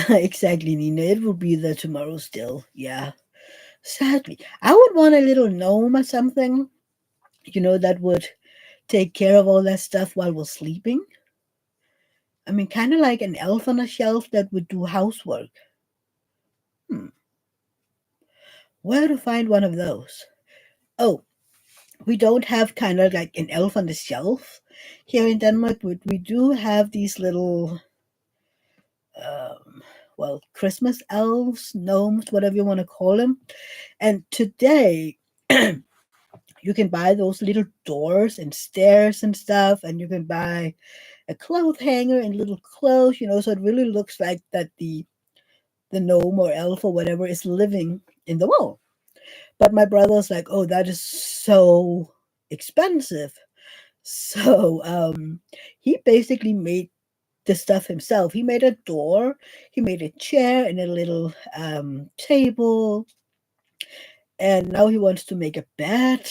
Exactly, Nina. It will be there tomorrow still. Yeah. Sadly. I would want a little gnome or something, that would take care of all that stuff while we're sleeping. I mean, kind of like an elf on a shelf that would do housework. Hmm. Where to find one of those? Oh, we don't have kind of like an elf on the shelf here in Denmark, but we do have these little, um, well, Christmas elves, gnomes, whatever you want to call them. And today, you can buy those little doors and stairs and stuff, and you can buy a cloth hanger and little clothes, so it really looks like that the gnome or elf or whatever is living in the wall. But my brother's like, oh, that is so expensive. So he basically made the stuff himself. He made a door, he made a chair and a little table, and now he wants to make a bed.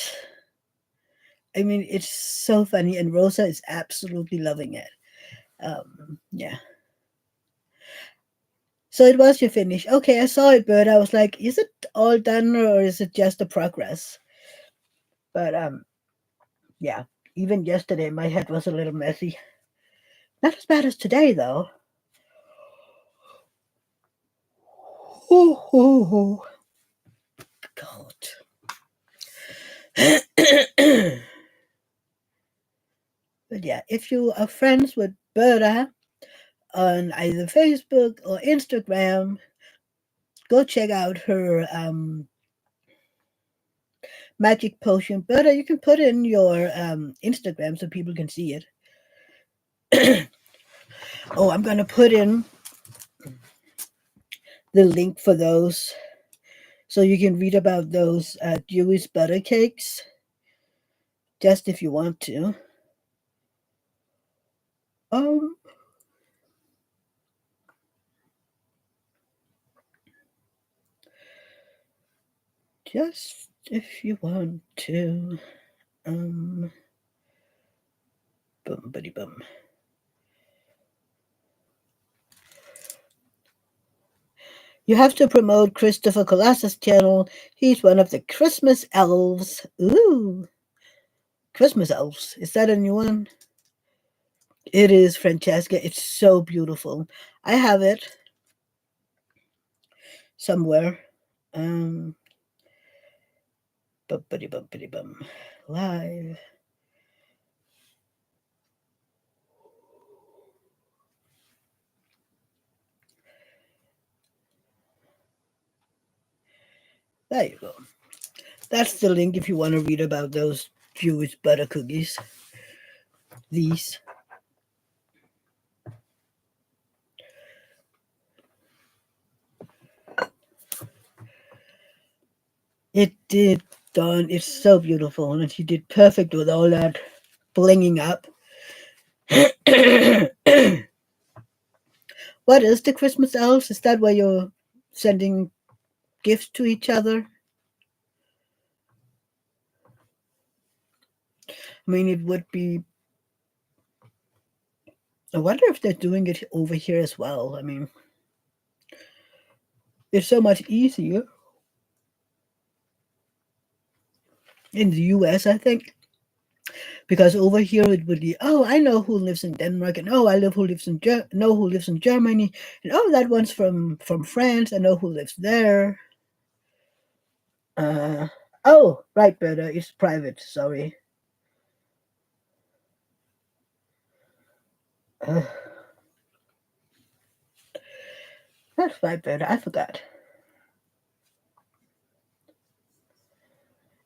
I mean, it's so funny, and Rosa is absolutely loving it. Yeah. So it was your finish. Okay, I saw it, but I was like, is it all done or is it just a progress? But yeah. Even yesterday, my head was a little messy. Not as bad as today, though. Oh, God. But yeah, if you are friends with Berta on either Facebook or Instagram, go check out her magic potion. Berta, you can put in your Instagram so people can see it. Oh, I'm going to put in the link for those so you can read about those Jewish butter cakes, just if you want to. Um, just if you want to. Bum, buddy, bum. You have to promote Christopher Colas's channel. He's one of the Christmas elves. Ooh, Christmas elves. Is that a new one? It is, Francesca. It's so beautiful. I have it somewhere. Um, bumpity bumpity bum. Live. There you go. That's the link if you want to read about those Jewish butter cookies. These. It did, Dawn. It's so beautiful, and she did perfect with all that blinging up. What is the Christmas elves? Is that where you're sending gifts to each other? I mean, it would be. I wonder if they're doing it over here as well. I mean, it's so much easier in the US, I think, because over here it would be, oh, I know who lives in Denmark, and oh, I live who lives in know who lives in Germany, and oh, that one's from France. I know who lives there. Uh, oh, right, Berta, it's private. Sorry. Uh, that's right, Berta. I forgot.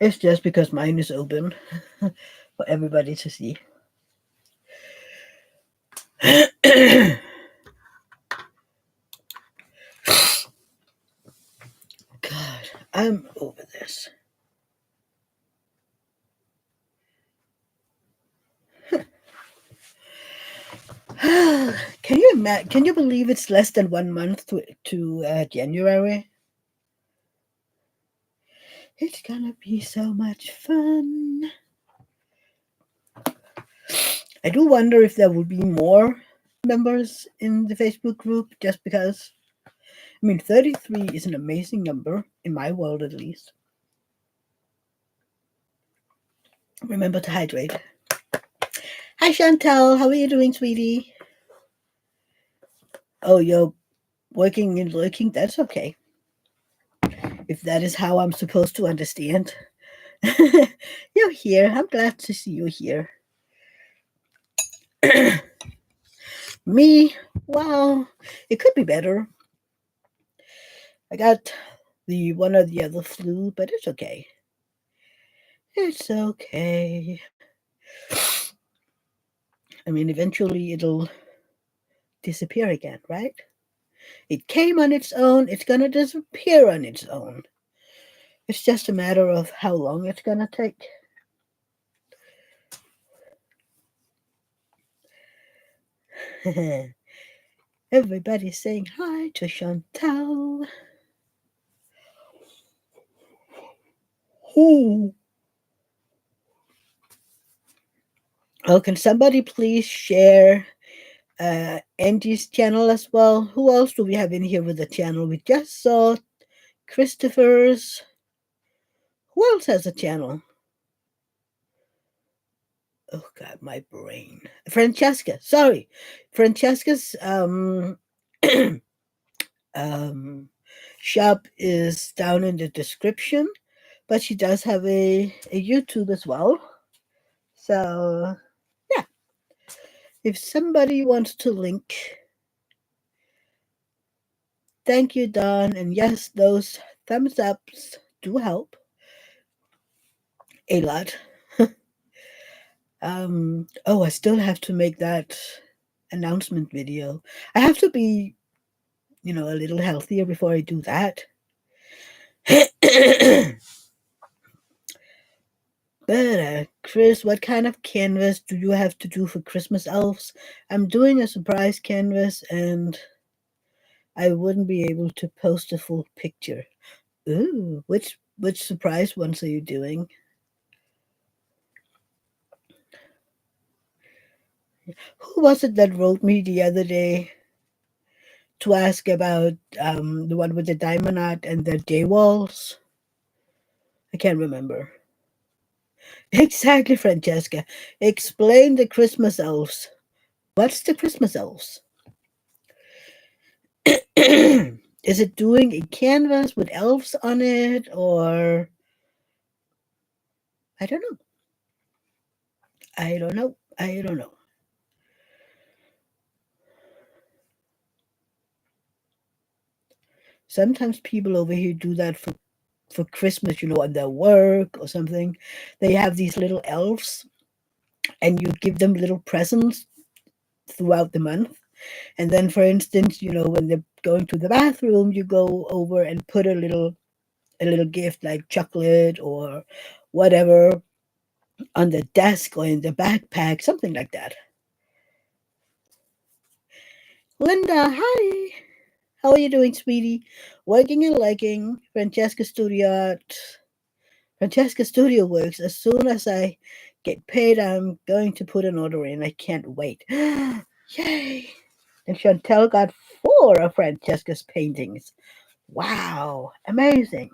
It's just because mine is open for everybody to see. God, I'm over this. Can you imagine? Can you believe it's less than 1 month to January? It's gonna be so much fun. I do wonder if there will be more members in the Facebook group just because. I mean, 33 is an amazing number, in my world at least. Remember to hydrate. Hi, Chantal. How are you doing, sweetie? Oh, you're working and lurking? That's okay. If that is how I'm supposed to understand. You're here. I'm glad to see you here. Me? Well, it could be better. I got the one or the other flu, but it's okay. It's okay. I mean, eventually it'll disappear again, right? It came on its own, it's gonna disappear on its own. It's just a matter of how long it's gonna take. Everybody's saying hi to Chantal. Ooh. Oh, can somebody please share Angie's channel as well? Who else do we have in here with the channel? We just saw Christopher's. Who else has a channel? Oh God, my brain. Francesca, sorry. Francesca's um shop is down in the description, but she does have a YouTube as well. So yeah, if somebody wants to link, thank you, Don. And yes, those thumbs ups do help a lot. Oh, I still have to make that announcement video. I have to be, a little healthier before I do that. But, Chris, what kind of canvas do you have to do for Christmas elves? I'm doing a surprise canvas and I wouldn't be able to post a full picture. Ooh, which surprise ones are you doing? Who was it that wrote me the other day to ask about the one with the diamond art and the day walls? I can't remember. Exactly, Francesca. Explain the Christmas elves. What's the Christmas elves? Is it doing a canvas with elves on it, or I don't know. I don't know. I don't know. Sometimes people over here do that for Christmas, on their work or something. They have these little elves, and you give them little presents throughout the month. And then, for instance, when they're going to the bathroom, you go over and put a little gift like chocolate or whatever on the desk or in the backpack, something like that. Linda, hi. How are you doing, sweetie? Working and liking Francesca Studio Works. As soon as I get paid, I'm going to put an order in. I can't wait. Yay! And Chantel got 4 of Francesca's paintings. Wow, amazing.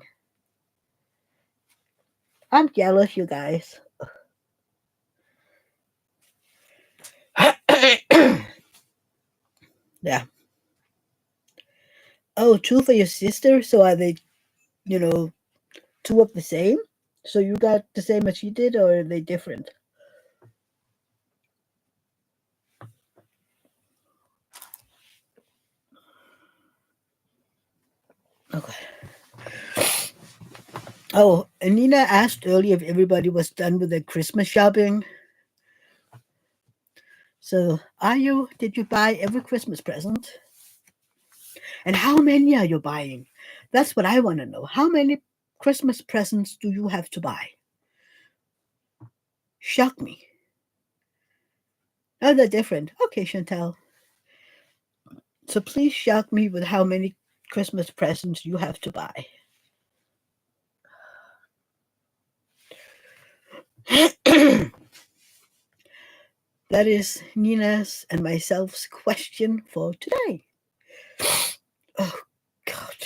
I'm jealous, you guys. Yeah. Oh, 2 for your sister? So are they, you know, 2 of the same? So you got the same as she did, or are they different? Okay. Oh, and Nina asked earlier if everybody was done with their Christmas shopping. So, are you? Did you buy every Christmas present? And how many are you buying? That's what I want to know. How many Christmas presents do you have to buy? Shock me. Oh, they're different. Okay, Chantal. So please shock me with how many Christmas presents you have to buy. That is Nina's and myself's question for today. Oh, God.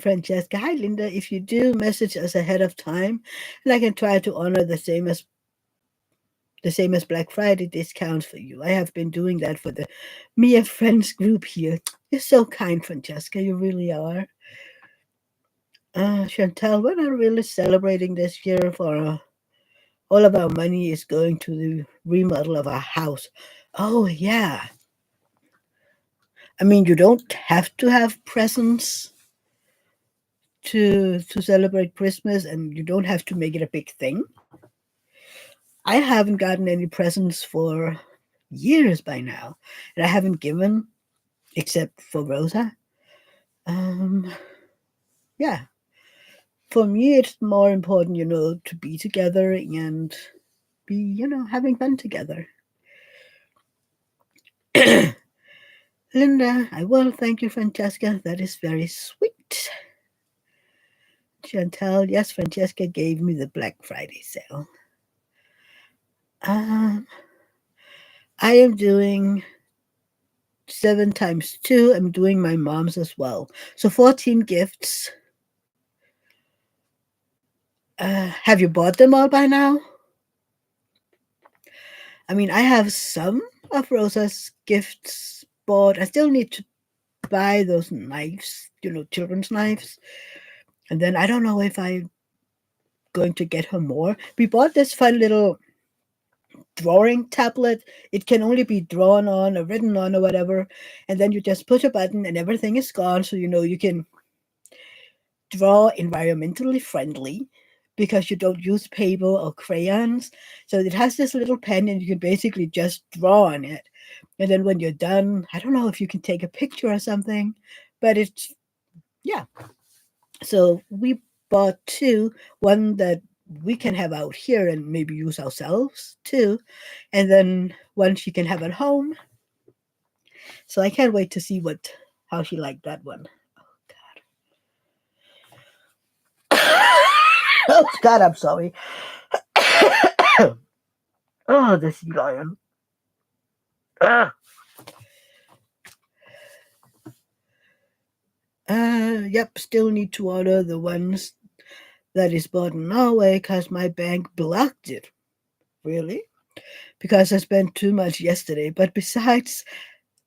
Francesca, hi Linda. If you do message us ahead of time, and I can try to honor the same as Black Friday discounts for you. I have been doing that for the Mia Friends group here. You're so kind, Francesca. You really are. Chantal, we're not really celebrating this year for all of our money is going to the remodel of our house. Oh yeah. I mean, you don't have to have presents to celebrate Christmas, and you don't have to make it a big thing. I haven't gotten any presents for years by now, and I haven't given except for Rosa. Um, yeah, for me, it's more important, to be together and be, having fun together. Linda, I will thank you, Francesca. That is very sweet. Chantal, yes, Francesca gave me the Black Friday sale. Um, I am doing 7 times 2. I'm doing my mom's as well. So 14 gifts. Have you bought them all by now? I mean, I have some of Rosa's gifts bought. I still need to buy those knives, children's knives. And then I don't know if I'm going to get her more. We bought this fun little drawing tablet. It can only be drawn on or written on or whatever. And then you just push a button and everything is gone. So, you can draw environmentally friendly because you don't use paper or crayons. So it has this little pen and you can basically just draw on it. And then when you're done, I don't know if you can take a picture or something, but it's, yeah. So we bought two, one that we can have out here and maybe use ourselves too, and then one she can have at home. So I can't wait to see how she liked that one. Oh God, I'm sorry. Oh, the sea lion. Ah. Yep, still need to order the ones that is bought in Norway because my bank blocked it. Really? Because I spent too much yesterday. But besides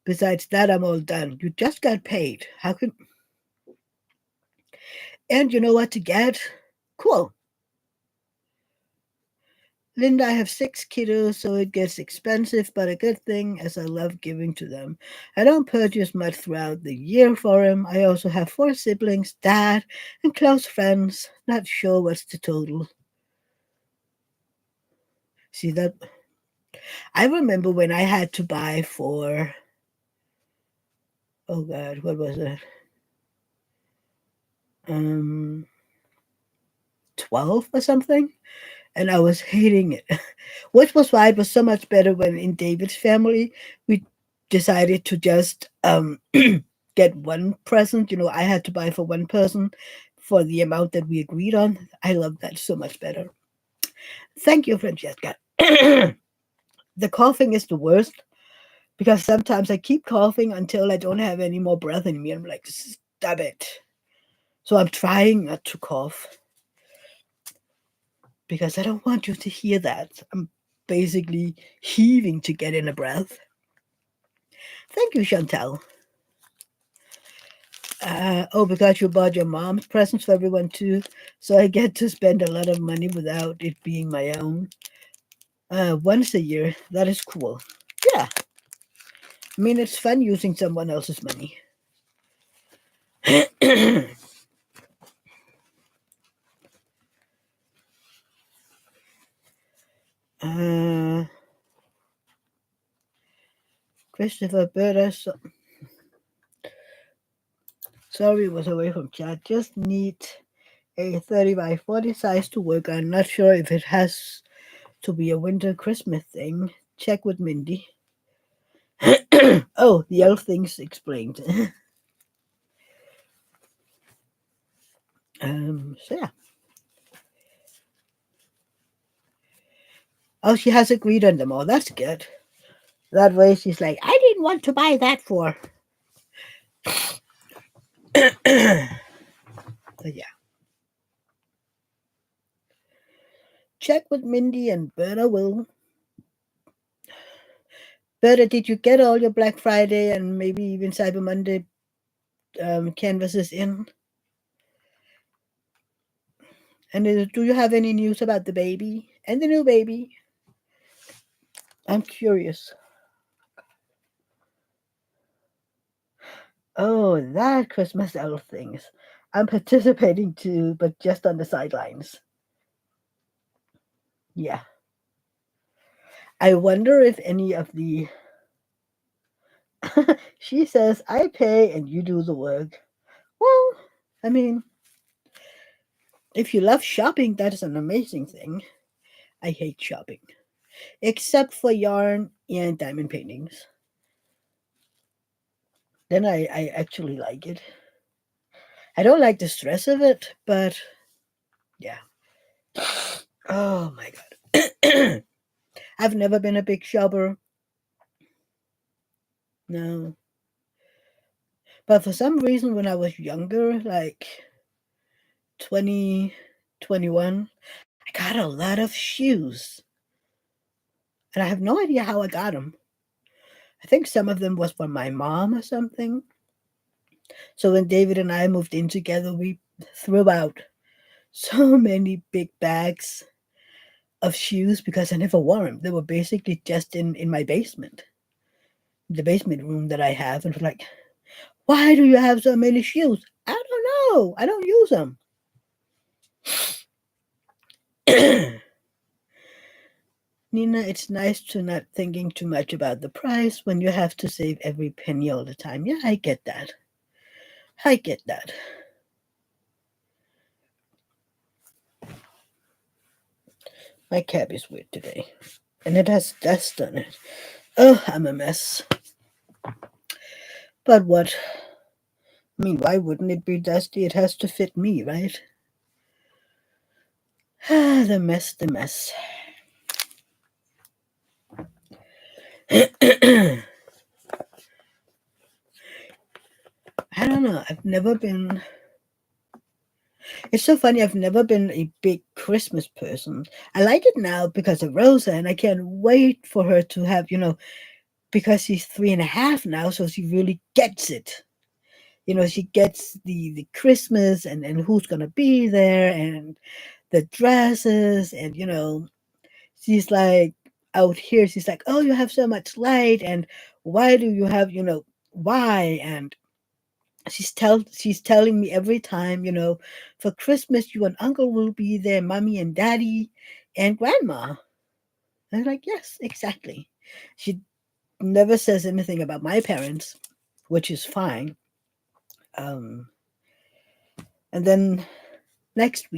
that, I'm all done. You just got paid. How can? And you know what to get? Cool. Linda, I have 6 kiddos, so it gets expensive, but a good thing as I love giving to them. I don't purchase much throughout the year for them. I also have 4 siblings, dad, and close friends. Not sure what's the total. See that? I remember when I had to buy for, oh God, what was it? Um, 12 or something? And I was hating it. Which was why it was so much better when in David's family we decided to just get one present. I had to buy for one person for the amount that we agreed on. I love that so much better. Thank you, Francesca. The coughing is the worst because sometimes I keep coughing until I don't have any more breath in me. I'm like, stop it. So I'm trying not to cough because I don't want you to hear that. I'm basically heaving to get in a breath. Thank you, Chantal. Oh, because you bought your mom's presents for everyone too, so I get to spend a lot of money without it being my own. Once a year, that is cool. Yeah, I mean it's fun using someone else's money. uh, Christopher Berta, sorry, was away from chat. Just need a 30 by 40 size to work. I'm not sure if it has to be a winter Christmas thing. Check with Mindy. Oh, the elf things explained. So yeah. Oh, she has agreed on them all. That's good. That way she's like, I didn't want to buy that for. But yeah. Check with Mindy and Berta will. Berta, did you get all your Black Friday and maybe even Cyber Monday canvases in? And do you have any news about the baby and the new baby? I'm curious. Oh, that Christmas elf things. I'm participating too, but just on the sidelines. Yeah. I wonder if any of the. She says, I pay and you do the work. Well, I mean, if you love shopping, that is an amazing thing. I hate shopping, except for yarn and diamond paintings. Then I actually like it. I don't like the stress of it, but yeah. Oh my god. I've never been a big shopper. No. But for some reason, when I was younger, like 20, 21, I got a lot of shoes. And I have no idea how I got them. I think some of them was from my mom or something. So when David and I moved in together, we threw out so many big bags of shoes because I never wore them. They were basically just in my basement, the basement room that I have. And it was like, why do you have so many shoes? I don't know. I don't use them. Nina, it's nice to not thinking too much about the price when you have to save every penny all the time. Yeah, I get that. I get that. My cab is weird today, and it has dust on it. Oh, I'm a mess. But what? I mean, why wouldn't it be dusty? It has to fit me, right? Ah, the mess, the mess. I don't know. I've never been. It's so funny. I've never been a big Christmas person. I like it now because of Rosa, and I can't wait for her to have, because she's 3.5 now, so she really gets it. She gets the Christmas and who's gonna be there and the dresses and she's like out here. She's like, oh, you have so much light, and why do you have why and she's telling me every time, for Christmas you and Uncle will be there, Mommy and Daddy and Grandma. And I'm like, yes, exactly. She never says anything about my parents, which is fine. Um, and then next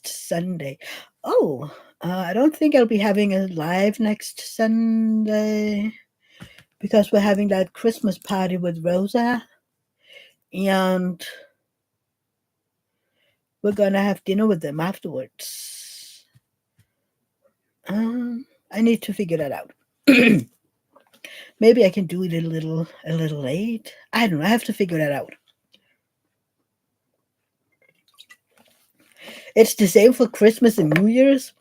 Sunday. Oh, I don't think I'll be having a live next Sunday because we're having that Christmas party with Rosa, and we're gonna have dinner with them afterwards. I need to figure that out. Maybe I can do it a little late. I don't know. I have to figure that out. It's the same for Christmas and New Year's.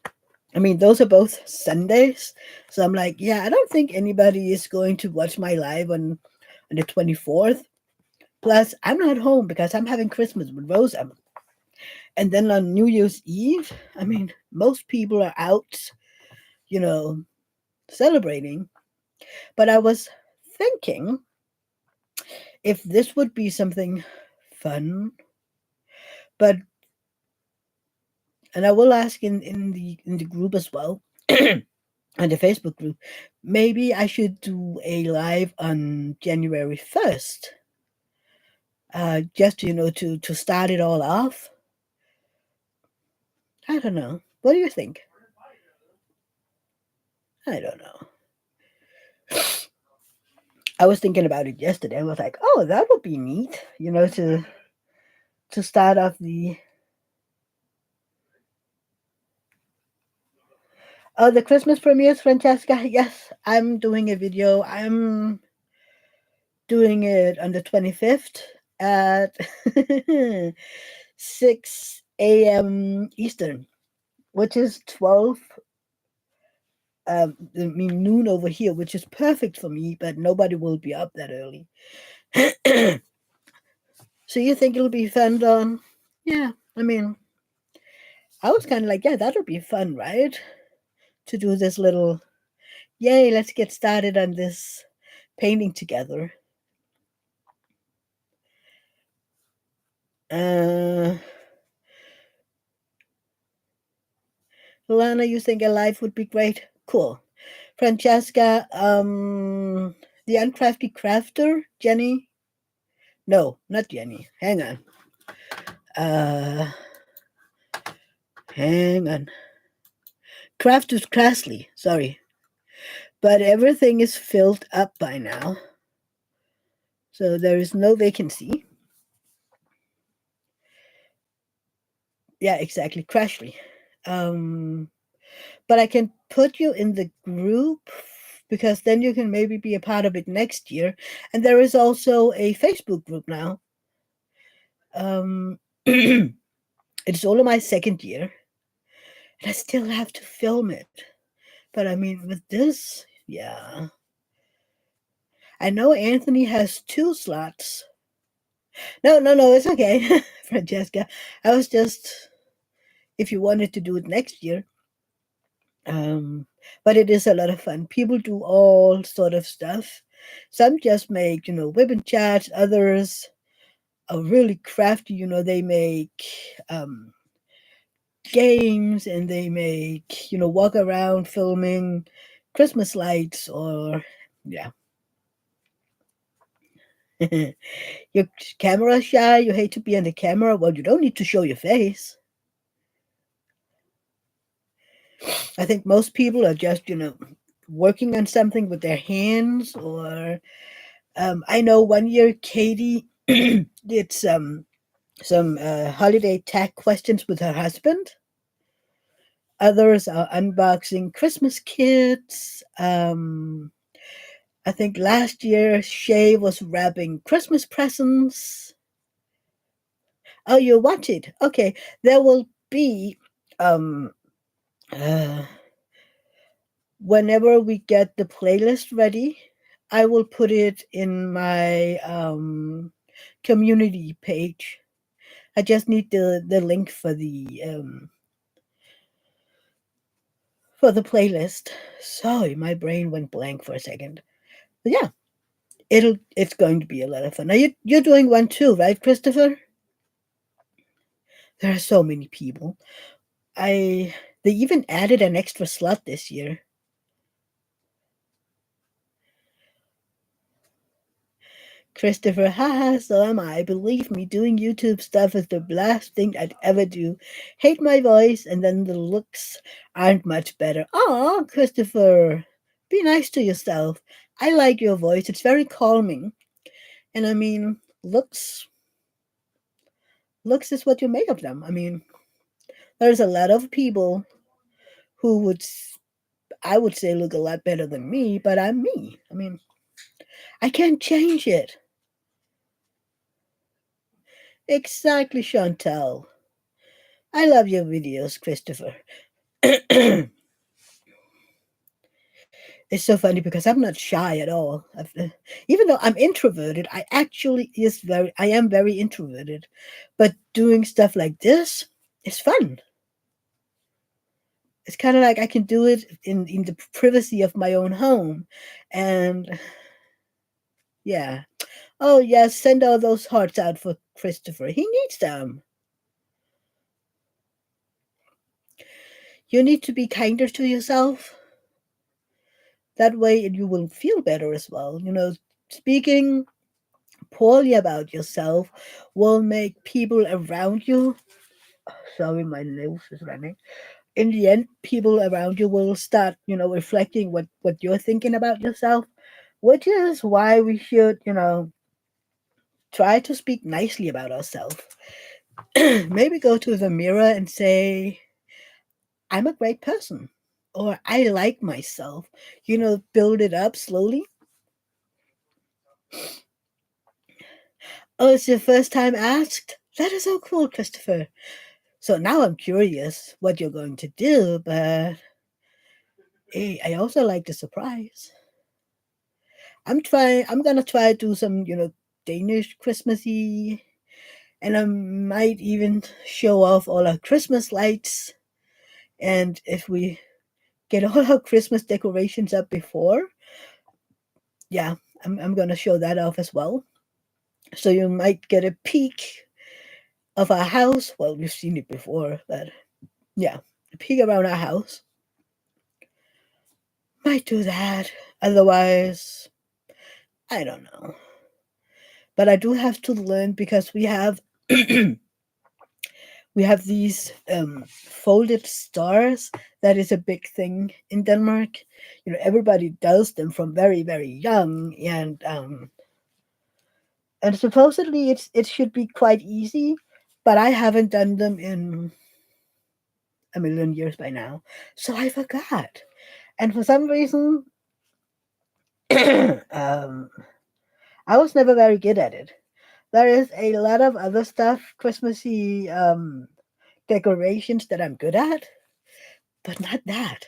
I mean, those are both Sundays. So I'm like, yeah, I don't think anybody is going to watch my live on the 24th. Plus, I'm not home because I'm having Christmas with Rosa. And then on New Year's Eve, I mean, most people are out, you know, celebrating. But I was thinking if this would be something fun, but and I will ask in the group as well, on the Facebook group, maybe I should do a live on January 1st, just to start it all off. I don't know. What do you think? I don't know. I was thinking about it yesterday. I was like, oh, that would be neat, to start off the Christmas premieres, Francesca. Yes, I'm doing a video. I'm doing it on the 25th at 6 a.m. Eastern, which is 12. I mean noon over here, which is perfect for me. But nobody will be up that early. So you think it'll be fun, Dawn? Yeah, I mean, I was kind of like, yeah, that'll be fun, right? To do this little, yay, let's get started on this painting together. Uh, Lana, you think a live would be great? Cool. Francesca, the uncrafty crafter, Jenny? No, not Jenny. Hang on. Uh, hang on. Crafter's Crassley, sorry. But everything is filled up by now. So there is no vacancy. Yeah, exactly. Crashly. But I can put you in the group because then you can maybe be a part of it next year. And there is also a Facebook group now. Um, It's only my second year, and I still have to film it. But I mean, with this, yeah. I know Anthony has 2 slots. No, no, no, it's okay, Francesca. I was just, if you wanted to do it next year, um, but it is a lot of fun. People do all sort of stuff. Some just make, women chats. Others are really crafty. They make games and they make, walk around filming Christmas lights or, yeah. You're camera shy. You hate to be on the camera. Well, you don't need to show your face. I think most people are just, working on something with their hands. Or I know one year Katie did some holiday tag questions with her husband. Others are unboxing Christmas kits. I think last year Shay was wrapping Christmas presents. Oh, you watch it? Okay, there will be um uh, whenever we get the playlist ready, I will put it in my community page. I just need the link for the playlist. Sorry, my brain went blank for a second. But yeah, it's going to be a lot of fun. Now you're doing one too, right, Christopher? There are so many people. I They even added an extra slot this year. Christopher, haha, so am I. Believe me, doing YouTube stuff is the last thing I'd ever do. Hate my voice, and then the looks aren't much better. Aw, Christopher, be nice to yourself. I like your voice, it's very calming. And I mean, looks is what you make of them. I mean, there's a lot of people who I would say, look a lot better than me, but I'm me. I mean, I can't change it. Exactly, Chantal. I love your videos, Christopher. It's so funny because I'm not shy at all. Even though I'm introverted, I am very introverted. But doing stuff like this is fun. It's kind of like I can do it in the privacy of my own home. And yeah. Oh, yes, send all those hearts out for Christopher. He needs them. You need to be kinder to yourself. That way you will feel better as well. Speaking poorly about yourself will make people around you. Sorry, my nose is running. In the end, people around you will start, reflecting what you're thinking about yourself, which is why we should, try to speak nicely about ourselves. Maybe go to the mirror and say, I'm a great person, or I like myself. Build it up slowly. Oh, it's your first time asked? That is so cool, Christopher. So now I'm curious what you're going to do, but hey, I also like the surprise. I'm gonna try to do some, Danish Christmassy, and I might even show off all our Christmas lights. And if we get all our Christmas decorations up before, yeah, I'm gonna show that off as well. So you might get a peek of our house. Well, you've seen it before, but yeah, a peek around our house. Might do that. Otherwise, I don't know. But I do have to learn because we have we have these folded stars. That is a big thing in Denmark. Everybody does them from very very young, and supposedly it should be quite easy, but I haven't done them in a million years by now, so I forgot. And for some reason, um, I was never very good at it. There is a lot of other stuff, Christmassy decorations that I'm good at, but not that.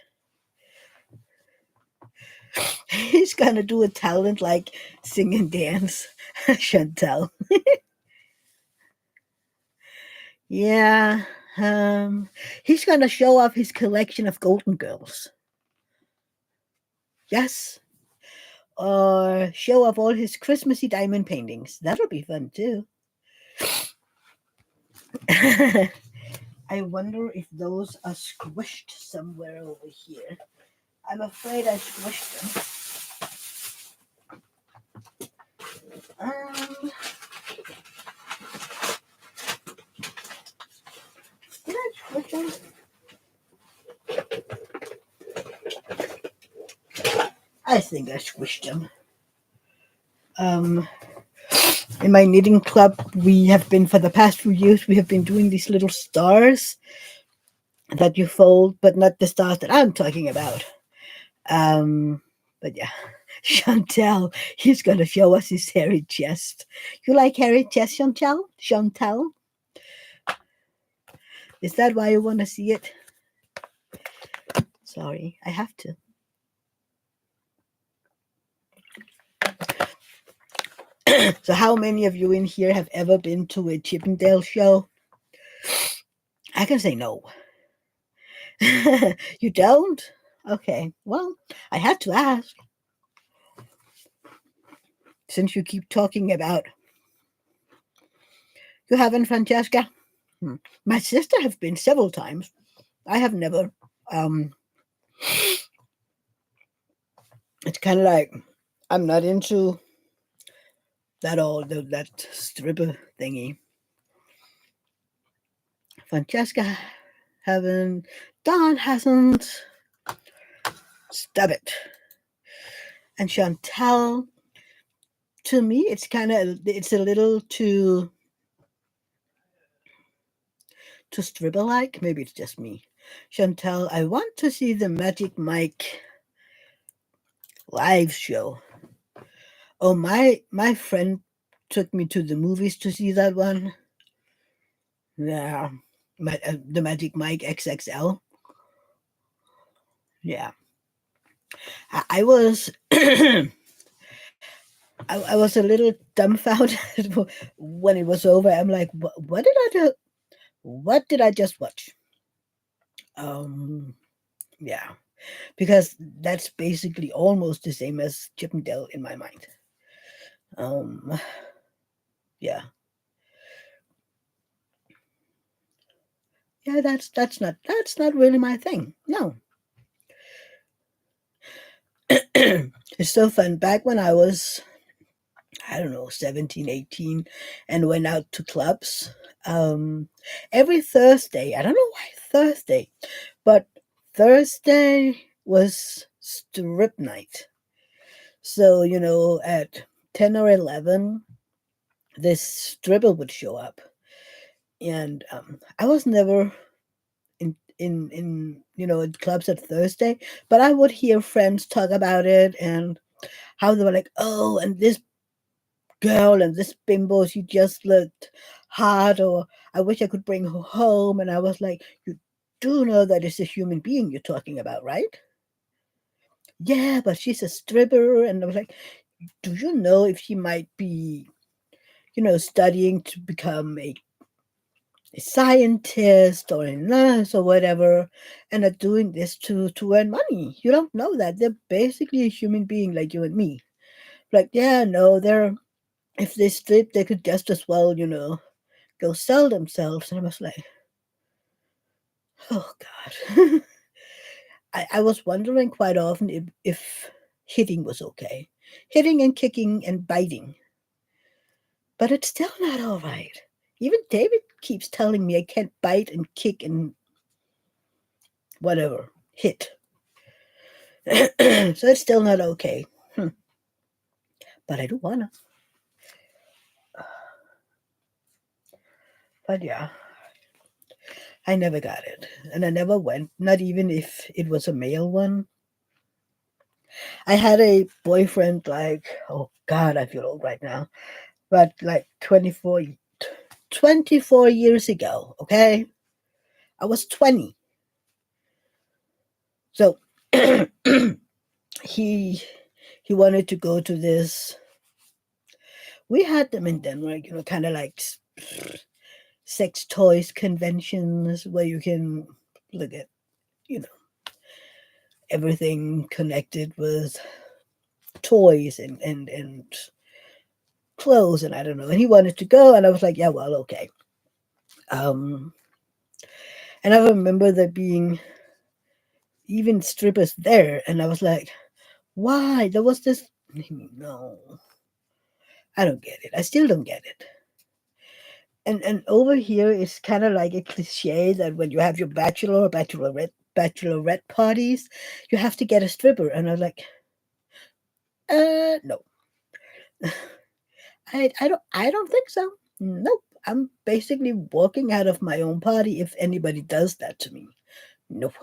He's gonna do a talent like sing and dance. Chantel. Yeah. He's gonna show off his collection of Golden Girls. Yes. Or show off all his Christmassy diamond paintings. That'll be fun too. I wonder if those are squished somewhere over here. I'm afraid I squished them. Did I squish them? I think I squished them. In my knitting club, we have been, for the past few years, we have been doing these little stars that you fold, but not the stars that I'm talking about. But yeah, Chantel, he's gonna show us his hairy chest. You like hairy chest, Chantel? Chantel? Is that why you want to see it? Sorry, I have to. So how many of you in here have ever been to a Chippendale show? I can say no. You don't? Okay, well, I had to ask. Since you keep talking about... You haven't, Francesca? My sister have been several times. I have never. It's kind of like I'm not into that that stripper thingy. Francesca haven't. Don hasn't. Stop it. And Chantal, to me, it's a little too stripper like. Maybe it's just me. Chantal, I want to see the Magic Mike live show. Oh, my friend took me to the movies to see that one. Yeah, the Magic Mike XXL. Yeah, I was I was a little dumbfounded when it was over. I'm like, what did I do? What did I just watch? Yeah, because that's basically almost the same as Chippendale in my mind. Yeah. Yeah, that's not really my thing. No. It's so fun. Back when I was, I don't know, 17, 18, and went out to clubs, every Thursday, I don't know why Thursday, but Thursday was strip night. So, at 10 or 11, this stripper would show up. And I was never in clubs at Thursday, but I would hear friends talk about it and how they were like, oh, and this girl and this bimbo, she just looked hot, or I wish I could bring her home. And I was like, you do know that it's a human being you're talking about, right? Yeah, but she's a stripper. And I was like, do you know if she might be, studying to become a scientist or a nurse or whatever, and are doing this to earn money? You don't know that. They're basically a human being like you and me. Like, yeah, no, if they strip, they could just as well, go sell themselves. And I was like, oh God. I was wondering quite often if hitting was okay. Hitting and kicking and biting. But it's still not all right. Even David keeps telling me I can't bite and kick and whatever, hit. So it's still not okay. But I do wanna. But yeah, I never got it. And I never went, not even if it was a male one. I had a boyfriend like, oh God, I feel old right now, but like 24 years ago, okay? I was 20. So he he wanted to go to this. We had them in Denmark, kind of like sex toys conventions where you can look at, you know, everything connected with toys and clothes and I don't know. And he wanted to go, and I was like, yeah, well, okay. Um, and I remember there being even strippers there, and I was like, why? There was this. No, I don't get it. I still don't get it. And over here it's kind of like a cliche that when you have your bachelor or bachelorette parties, you have to get a stripper. And I was like, no, I don't think so. Nope. I'm basically walking out of my own party if anybody does that to me. Nope.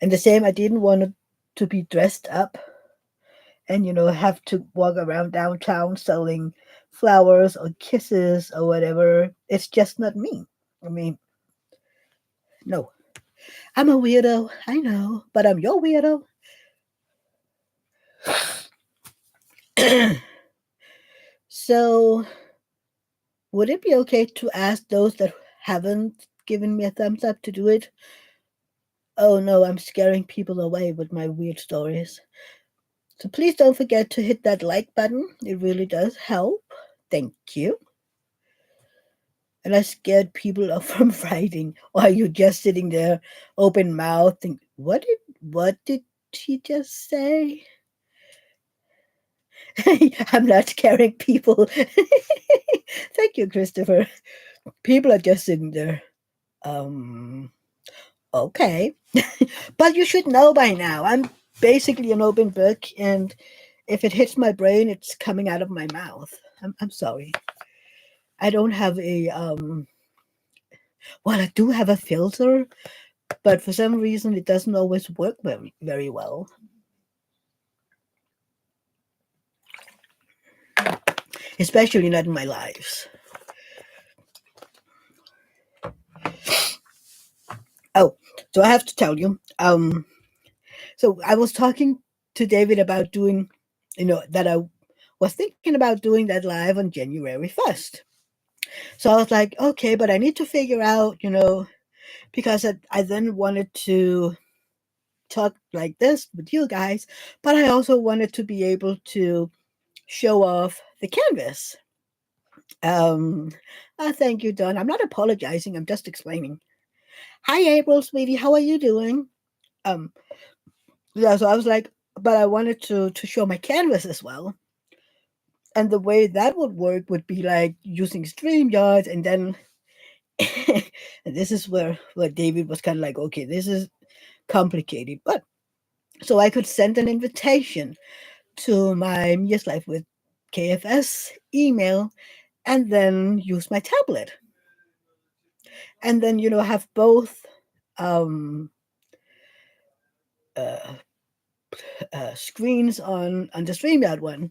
And the same, I didn't want to be dressed up and have to walk around downtown selling flowers or kisses or whatever. It's just not me. I mean, no. I'm a weirdo, I know, but I'm your weirdo. So, would it be okay to ask those that haven't given me a thumbs up to do it? Oh no, I'm scaring people away with my weird stories. So please don't forget to hit that like button. It really does help. Thank you. And I scared people off from writing. Or are you just sitting there, open mouth, think, what did she just say? I'm not scaring people. Thank you, Christopher. People are just sitting there. Um, okay. But you should know by now. I'm basically an open book, and if it hits my brain, it's coming out of my mouth. I'm sorry. I don't have well, I do have a filter, but for some reason it doesn't always work very, very well. Especially not in my lives. Oh, so I have to tell you, so I was talking to David about doing, that I was thinking about doing that live on January 1st. So I was like, okay, but I need to figure out, because I then wanted to talk like this with you guys, but I also wanted to be able to show off the canvas. Um, thank you, Don. I'm not apologizing. I'm just explaining. Hi, April, sweetie. How are you doing? Um, yeah. So I was like, but I wanted to show my canvas as well. And the way that would work would be like using StreamYard, and then and this is where David was kind of like, okay, this is complicated, but so I could send an invitation to my Mia's Life with KFS email, and then use my tablet, and then have both um, uh, screens on the StreamYard one.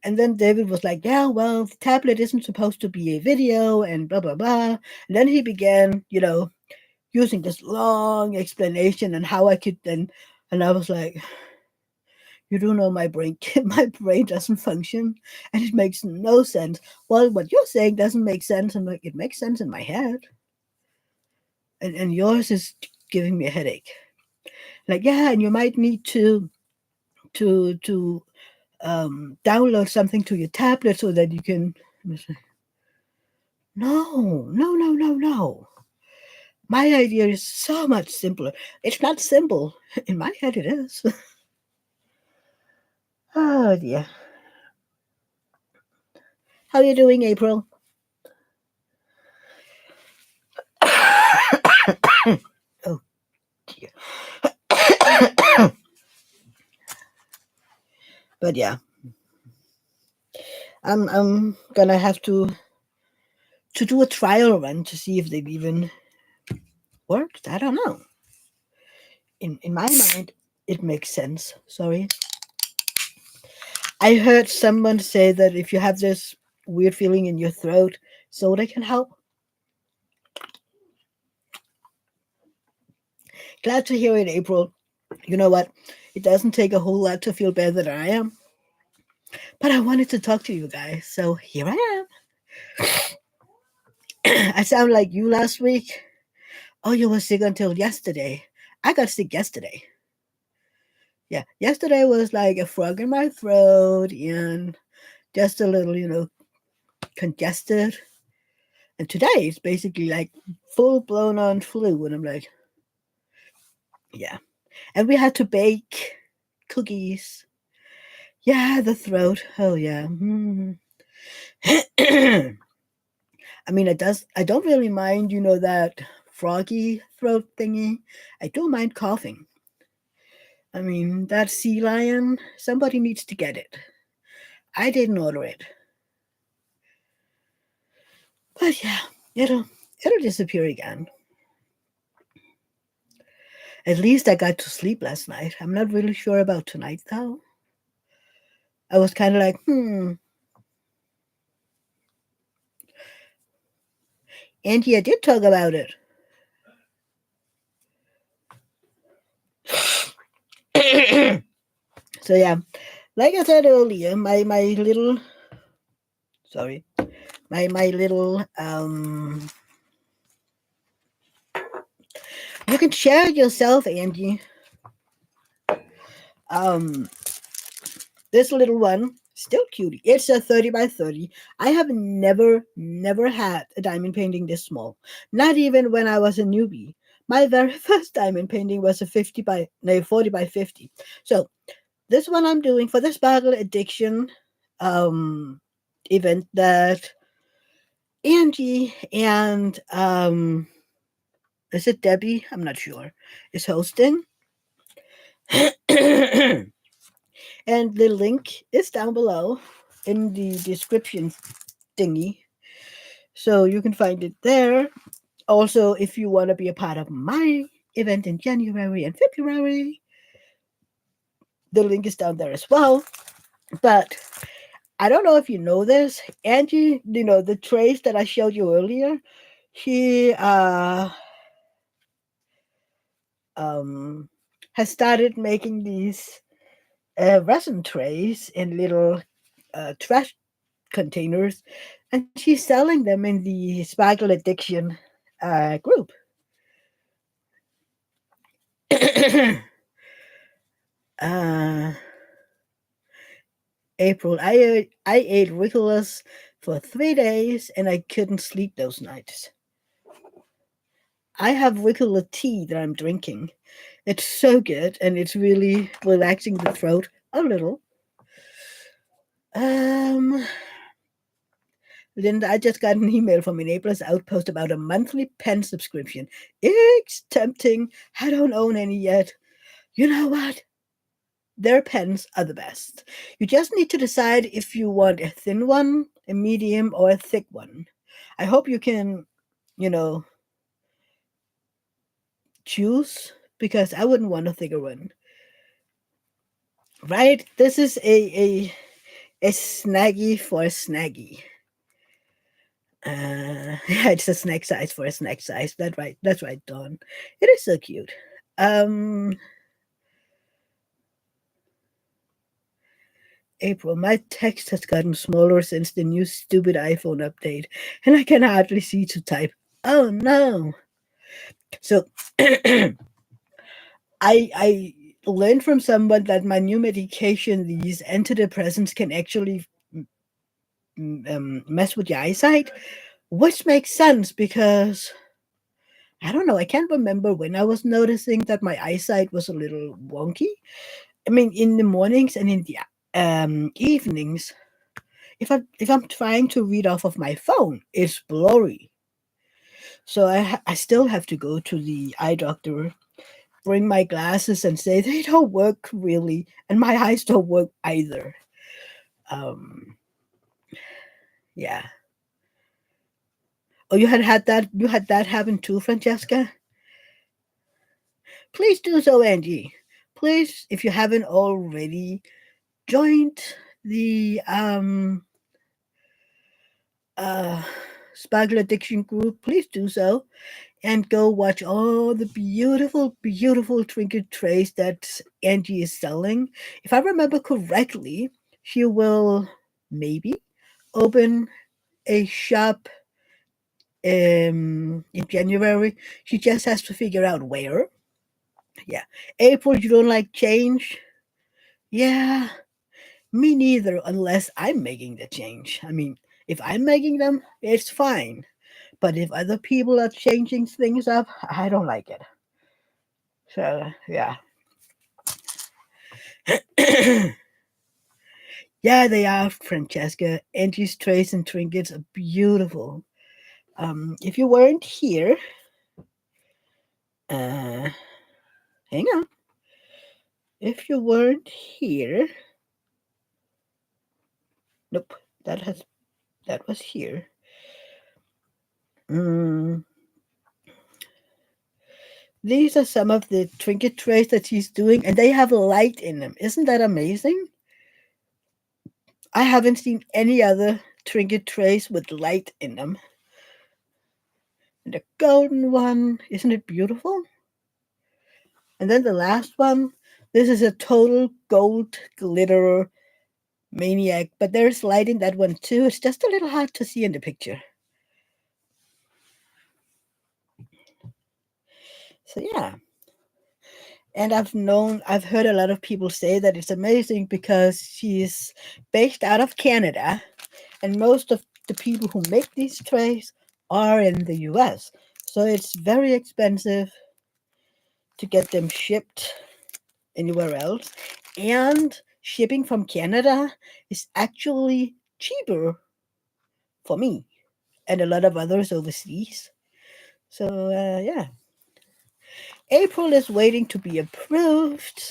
And then David was like, yeah, well, the tablet isn't supposed to be a video and blah, blah, blah. And then he began, using this long explanation on how I could then, and I was like, you do know my brain, my brain doesn't function and it makes no sense. Well, what you're saying doesn't make sense. I'm like, it makes sense in my head. And yours is giving me a headache. Like, yeah, and you might need to download something to your tablet so that you can. No, no, no, no, no. My idea is so much simpler. It's not simple. In my head, it is. Oh, dear. How are you doing, April? Oh, dear. But yeah, I'm gonna have to do a trial run to see if they've even worked. I don't know. In my mind, it makes sense. Sorry. I heard someone say that if you have this weird feeling in your throat, soda can help. Glad to hear it, April. You know what? It doesn't take a whole lot to feel better than I am, but I wanted to talk to you guys, so here I am. I sound like you last week. Oh, you were sick until yesterday. I got sick yesterday. Yeah, yesterday was like a frog in my throat and just a little, congested. And today it's basically like full blown on flu. And I'm like, yeah. And we had to bake cookies. Yeah, the throat. Oh, yeah. I mean, I don't really mind, that froggy throat thingy. I do mind coughing. I mean, that sea lion, somebody needs to get it. I didn't order it. But yeah, it'll disappear again. At least I got to sleep last night. I'm not really sure about tonight though. I was kind of like, Angie, I did talk about it. So yeah, like I said earlier, my little sorry, my little you can share it yourself, Angie. Um this little one, still cutie. It's a 30 by 30. I have never had a diamond painting this small. Not even when I was a newbie. My very first diamond painting was a 40 by 50. So this one I'm doing for the Sparkle Addiction event that Angie and is it Debbie? I'm not sure. Is hosting. And the link is down below in the description thingy. So you can find it there. Also, if you want to be a part of my event in January and February, the link is down there as well. But I don't know if you know this. Angie, the trays that I showed you earlier, she has started making these resin trays in little trash containers, and she's selling them in the Sparkle Addiction group. uh, April, I ate Ricolas for 3 days, and I couldn't sleep those nights. I have Ricola tea that I'm drinking. It's so good, and it's really relaxing the throat a little. Linda, I just got an email from Enabler's Outpost about a monthly pen subscription. It's tempting. I don't own any yet. You know what? Their pens are the best. You just need to decide if you want a thin one, a medium, or a thick one. I hope you can, you know, choose, because I wouldn't want a thicker one. Right? This is a snaggy for a snaggy. Yeah, it's a snack size for a snack size. That's right. That's right, Dawn. It is so cute. April, my text has gotten smaller since the new stupid iPhone update, and I can hardly see to type. Oh no! So, I learned from someone that my new medication, these antidepressants, can actually mess with your eyesight, which makes sense because I don't know. I can't remember when I was noticing that my eyesight was a little wonky. I mean, in the mornings and in the evenings, if I'm trying to read off of my phone, it's blurry. So I still have to go to the eye doctor, bring my glasses, and say they don't work really, and my eyes don't work either. Um, yeah. Oh, had that. You had that happen too, Francesca. Please do so, Angie. Please, if you haven't already, joined the uh Sparkle Addiction group, please do so and go watch all the beautiful, beautiful trinket trays that Angie is selling. If I remember correctly, she will maybe open a shop in January. She just has to figure out where. Yeah. April, you don't like change? Yeah, me neither, unless I'm making the change. I mean, if I'm making them, it's fine. But if other people are changing things up, I don't like it. So, yeah. Yeah, they are, Francesca. Angie's trays and trinkets are beautiful. If you weren't here, uh, hang on. If you weren't here, nope, that was here. Mm, these are some of the trinket trays that she's doing, and they have light in them. Isn't that amazing? I haven't seen any other trinket trays with light in them. And the golden one, isn't it beautiful? And then the last one, this is a total gold glitter maniac, but there's light in that one too. It's just a little hard to see in the picture. So yeah. And I've heard a lot of people say that it's amazing because she's based out of Canada, and most of the people who make these trays are in the US. So it's very expensive to get them shipped anywhere else. And shipping from Canada is actually cheaper for me and a lot of others overseas. So, yeah. April is waiting to be approved.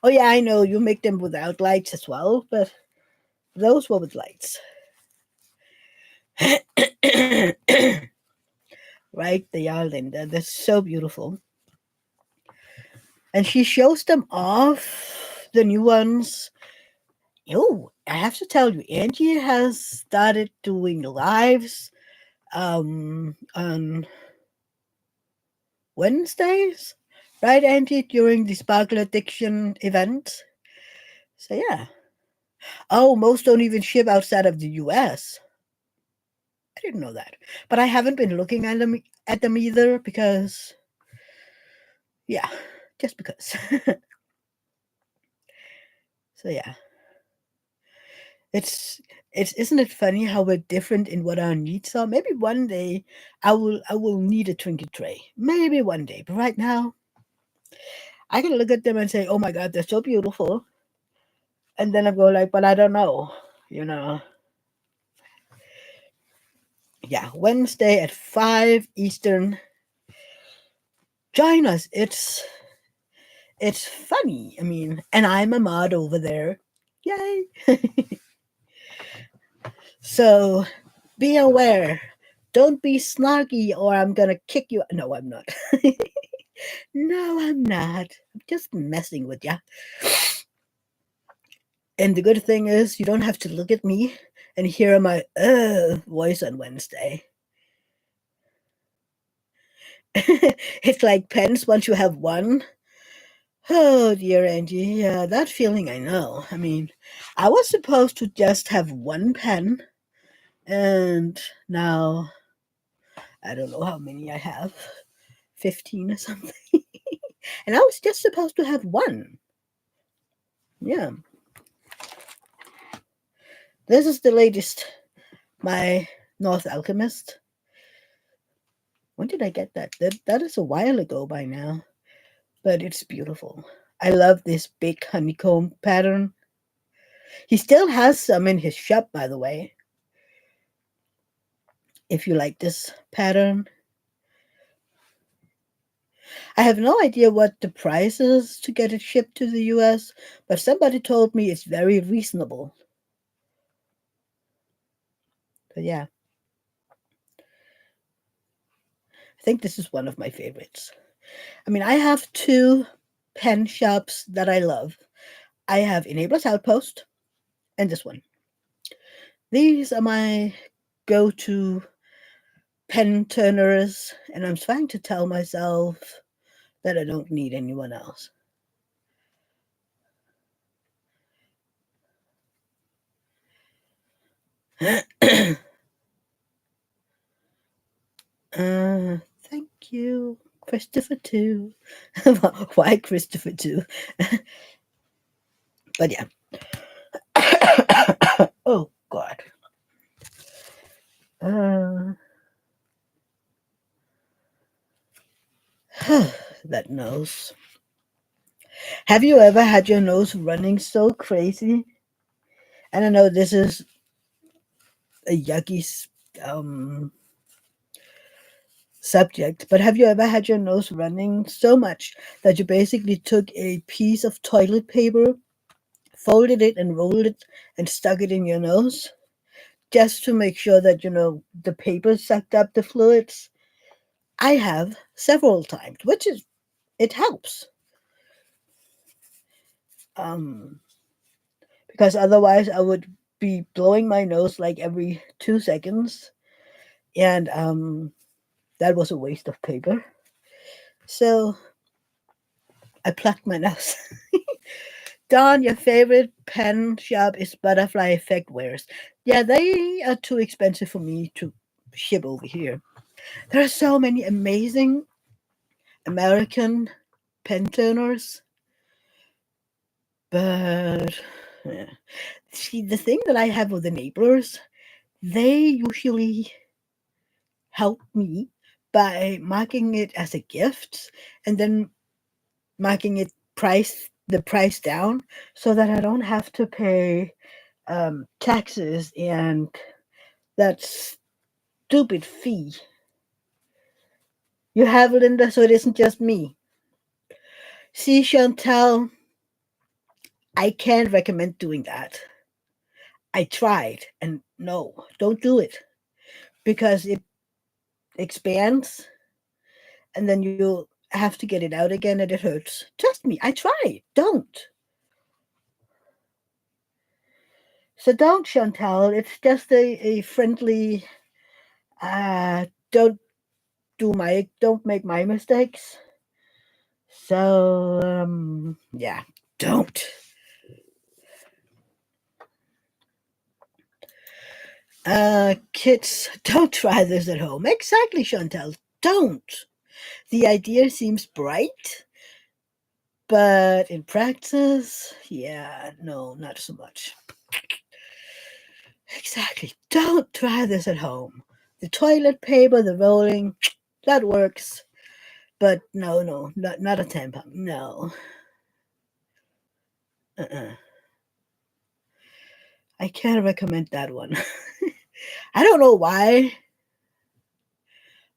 Oh, yeah, I know you make them without lights as well, but those were with lights. Right, they are, Linda. They're so beautiful. And she shows them off, the new ones. Oh, I have to tell you, Angie has started doing lives on Wednesdays, right, Angie, during the Sparkle Addiction event. So yeah. Oh, most don't even ship outside of the US. I didn't know that. But I haven't been looking at them either because yeah, just because. So yeah. It's it's isn't it funny how we're different in what our needs are? Maybe one day I will need a trinket tray. Maybe one day. But right now I can look at them and say, "Oh my God, they're so beautiful," and then I go like, "But I don't know," you know. Yeah, Wednesday at 5 Eastern. Join us. It's funny. I mean, and I'm a mod over there. Yay! So be aware. Don't be snarky, or I'm gonna kick you. No, I'm not. No, I'm not. I'm just messing with ya. And the good thing is, you don't have to look at me and hear my voice on Wednesday. It's like pens once you have one. Oh dear, Angie. Yeah, that feeling I know. I mean, I was supposed to just have one pen, and now I don't know how many I have. 15 or something. And I was just supposed to have one. Yeah. This is the latest. My North Alchemist. When did I get that? That is a while ago by now. But it's beautiful. I love this big honeycomb pattern. He still has some in his shop, by the way. If you like this pattern. I have no idea what the price is to get it shipped to the US, but somebody told me it's very reasonable. But yeah. I think this is one of my favorites. I mean, I have two pen shops that I love. I have Enabler's Outpost and this one. These are my go-to pen turners, and I'm trying to tell myself that I don't need anyone else. Thank you, Christopher too. Why Christopher too? But yeah. Oh God. Uh, that nose. Have you ever had your nose running so crazy? And I know this is a yucky um, subject, but have you ever had your nose running so much that you basically took a piece of toilet paper, folded it, and rolled it and stuck it in your nose just to make sure that, the paper sucked up the fluids? I have several times, which is, it helps. Um, because otherwise I would be blowing my nose like every 2 seconds, and that was a waste of paper. So I plucked my nose. Don, your favorite pen shop is Butterfly Effect Wares. Yeah, they are too expensive for me to ship over here. There are so many amazing American pen turners, but yeah. See, the thing that I have with the neighbors, they usually help me by marking it as a gift and then marking it the price down so that I don't have to pay taxes and that stupid fee. You have, Linda, so it isn't just me. See, Chantal, I can't recommend doing that. I tried, and no, don't do it because it expands and then you have to get it out again and it hurts. Trust me, I tried. Don't. So don't, Chantal. It's just a friendly, don't don't make my mistakes. So, yeah, don't. Kids, don't try this at home. Exactly, Chantal. Don't. The idea seems bright, but in practice, yeah, no, not so much. Exactly. Don't try this at home. The toilet paper, the rolling, that works. But no, no, not a tampon. No. Uh-uh. I can't recommend that one. I don't know why.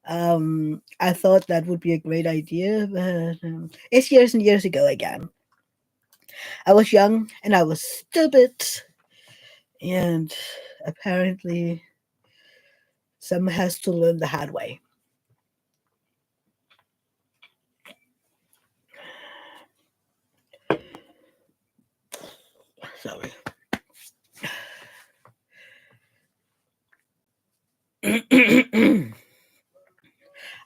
I thought that would be a great idea, but it's years and years ago again. I was young and I was stupid, and apparently, some has to learn the hard way. Sorry.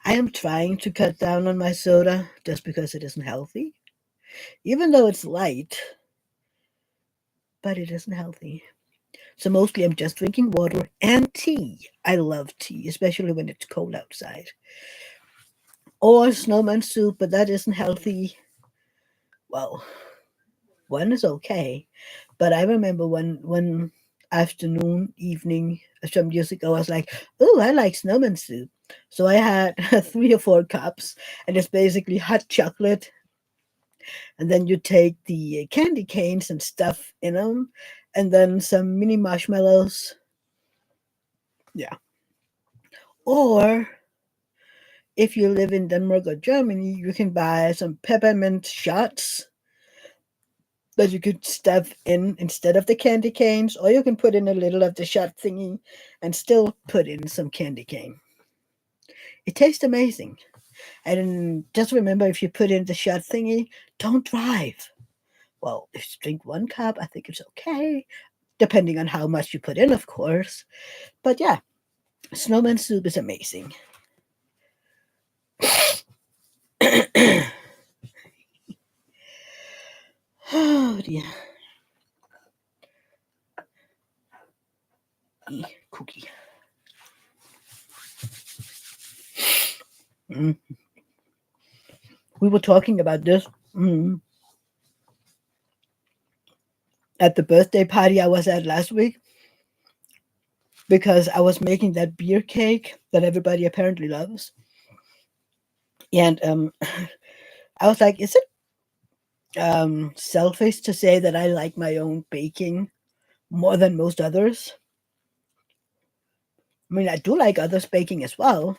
I am trying to cut down on my soda just because it isn't healthy, even though it's light, but it isn't healthy. So mostly I'm just drinking water and tea. I love tea, especially when it's cold outside. Or snowman soup, but that isn't healthy. Well, one is okay, but I remember one afternoon, evening, some years ago, I was like, "Oh, I like snowman soup." So I had 3 or 4 cups, and it's basically hot chocolate, and then you take the candy canes and stuff in them, and then some mini marshmallows. Yeah. Or if you live in Denmark or Germany, you can buy some peppermint shots that you could stuff in instead of the candy canes, or you can put in a little of the shot thingy and still put in some candy cane. It tastes amazing. And just remember, if you put in the shot thingy, don't drive. Well, if you drink 1 cup, I think it's okay, depending on how much you put in, of course. But yeah, Snowman soup is amazing. Oh dear. Cookie. Mm. We were talking about this at the birthday party I was at last week because I was making that beer cake that everybody apparently loves. And I was like, is it selfish to say that I like my own baking more than most others? I mean, I do like others baking as well,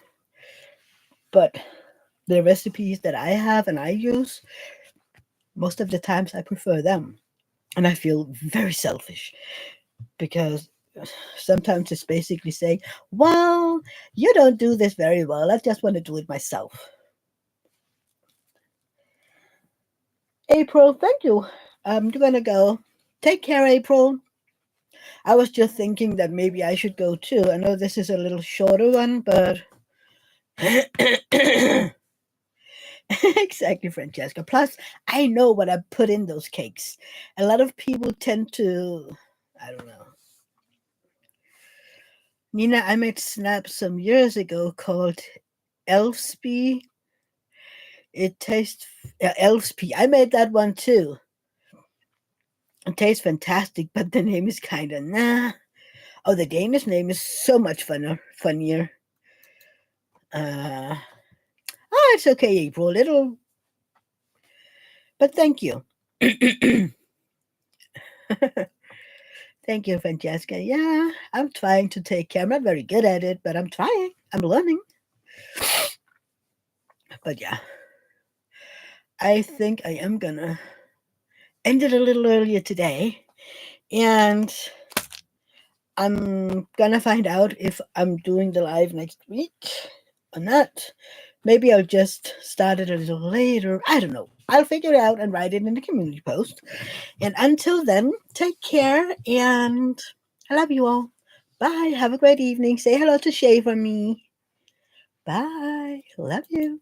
but the recipes that I have and I use, most of the times I prefer them. And I feel very selfish because sometimes it's basically saying, well, you don't do this very well. I just want to do it myself. April, thank you. I'm going to go. Take care, April. I was just thinking that maybe I should go too. I know this is a little shorter one, but exactly, Francesca. Plus, I know what I put in those cakes. A lot of people tend to, I don't know. Nina, I made snaps some years ago called Elspie. It tastes Elspie. I made that one too. It tastes fantastic, but the name is kind of nah. Oh, the Danish name is so much funnier. Uh, it's okay, April. Little, but thank you. Thank you, Francesca. Yeah, I'm trying to take care. I'm not very good at it, but I'm trying. I'm learning. But yeah, I think I am gonna end it a little earlier today. And I'm gonna find out if I'm doing the live next week or not. Maybe I'll just start it a little later. I don't know. I'll figure it out and write it in the community post. And until then, take care and I love you all. Bye. Have a great evening. Say hello to Shay for me. Bye. Love you.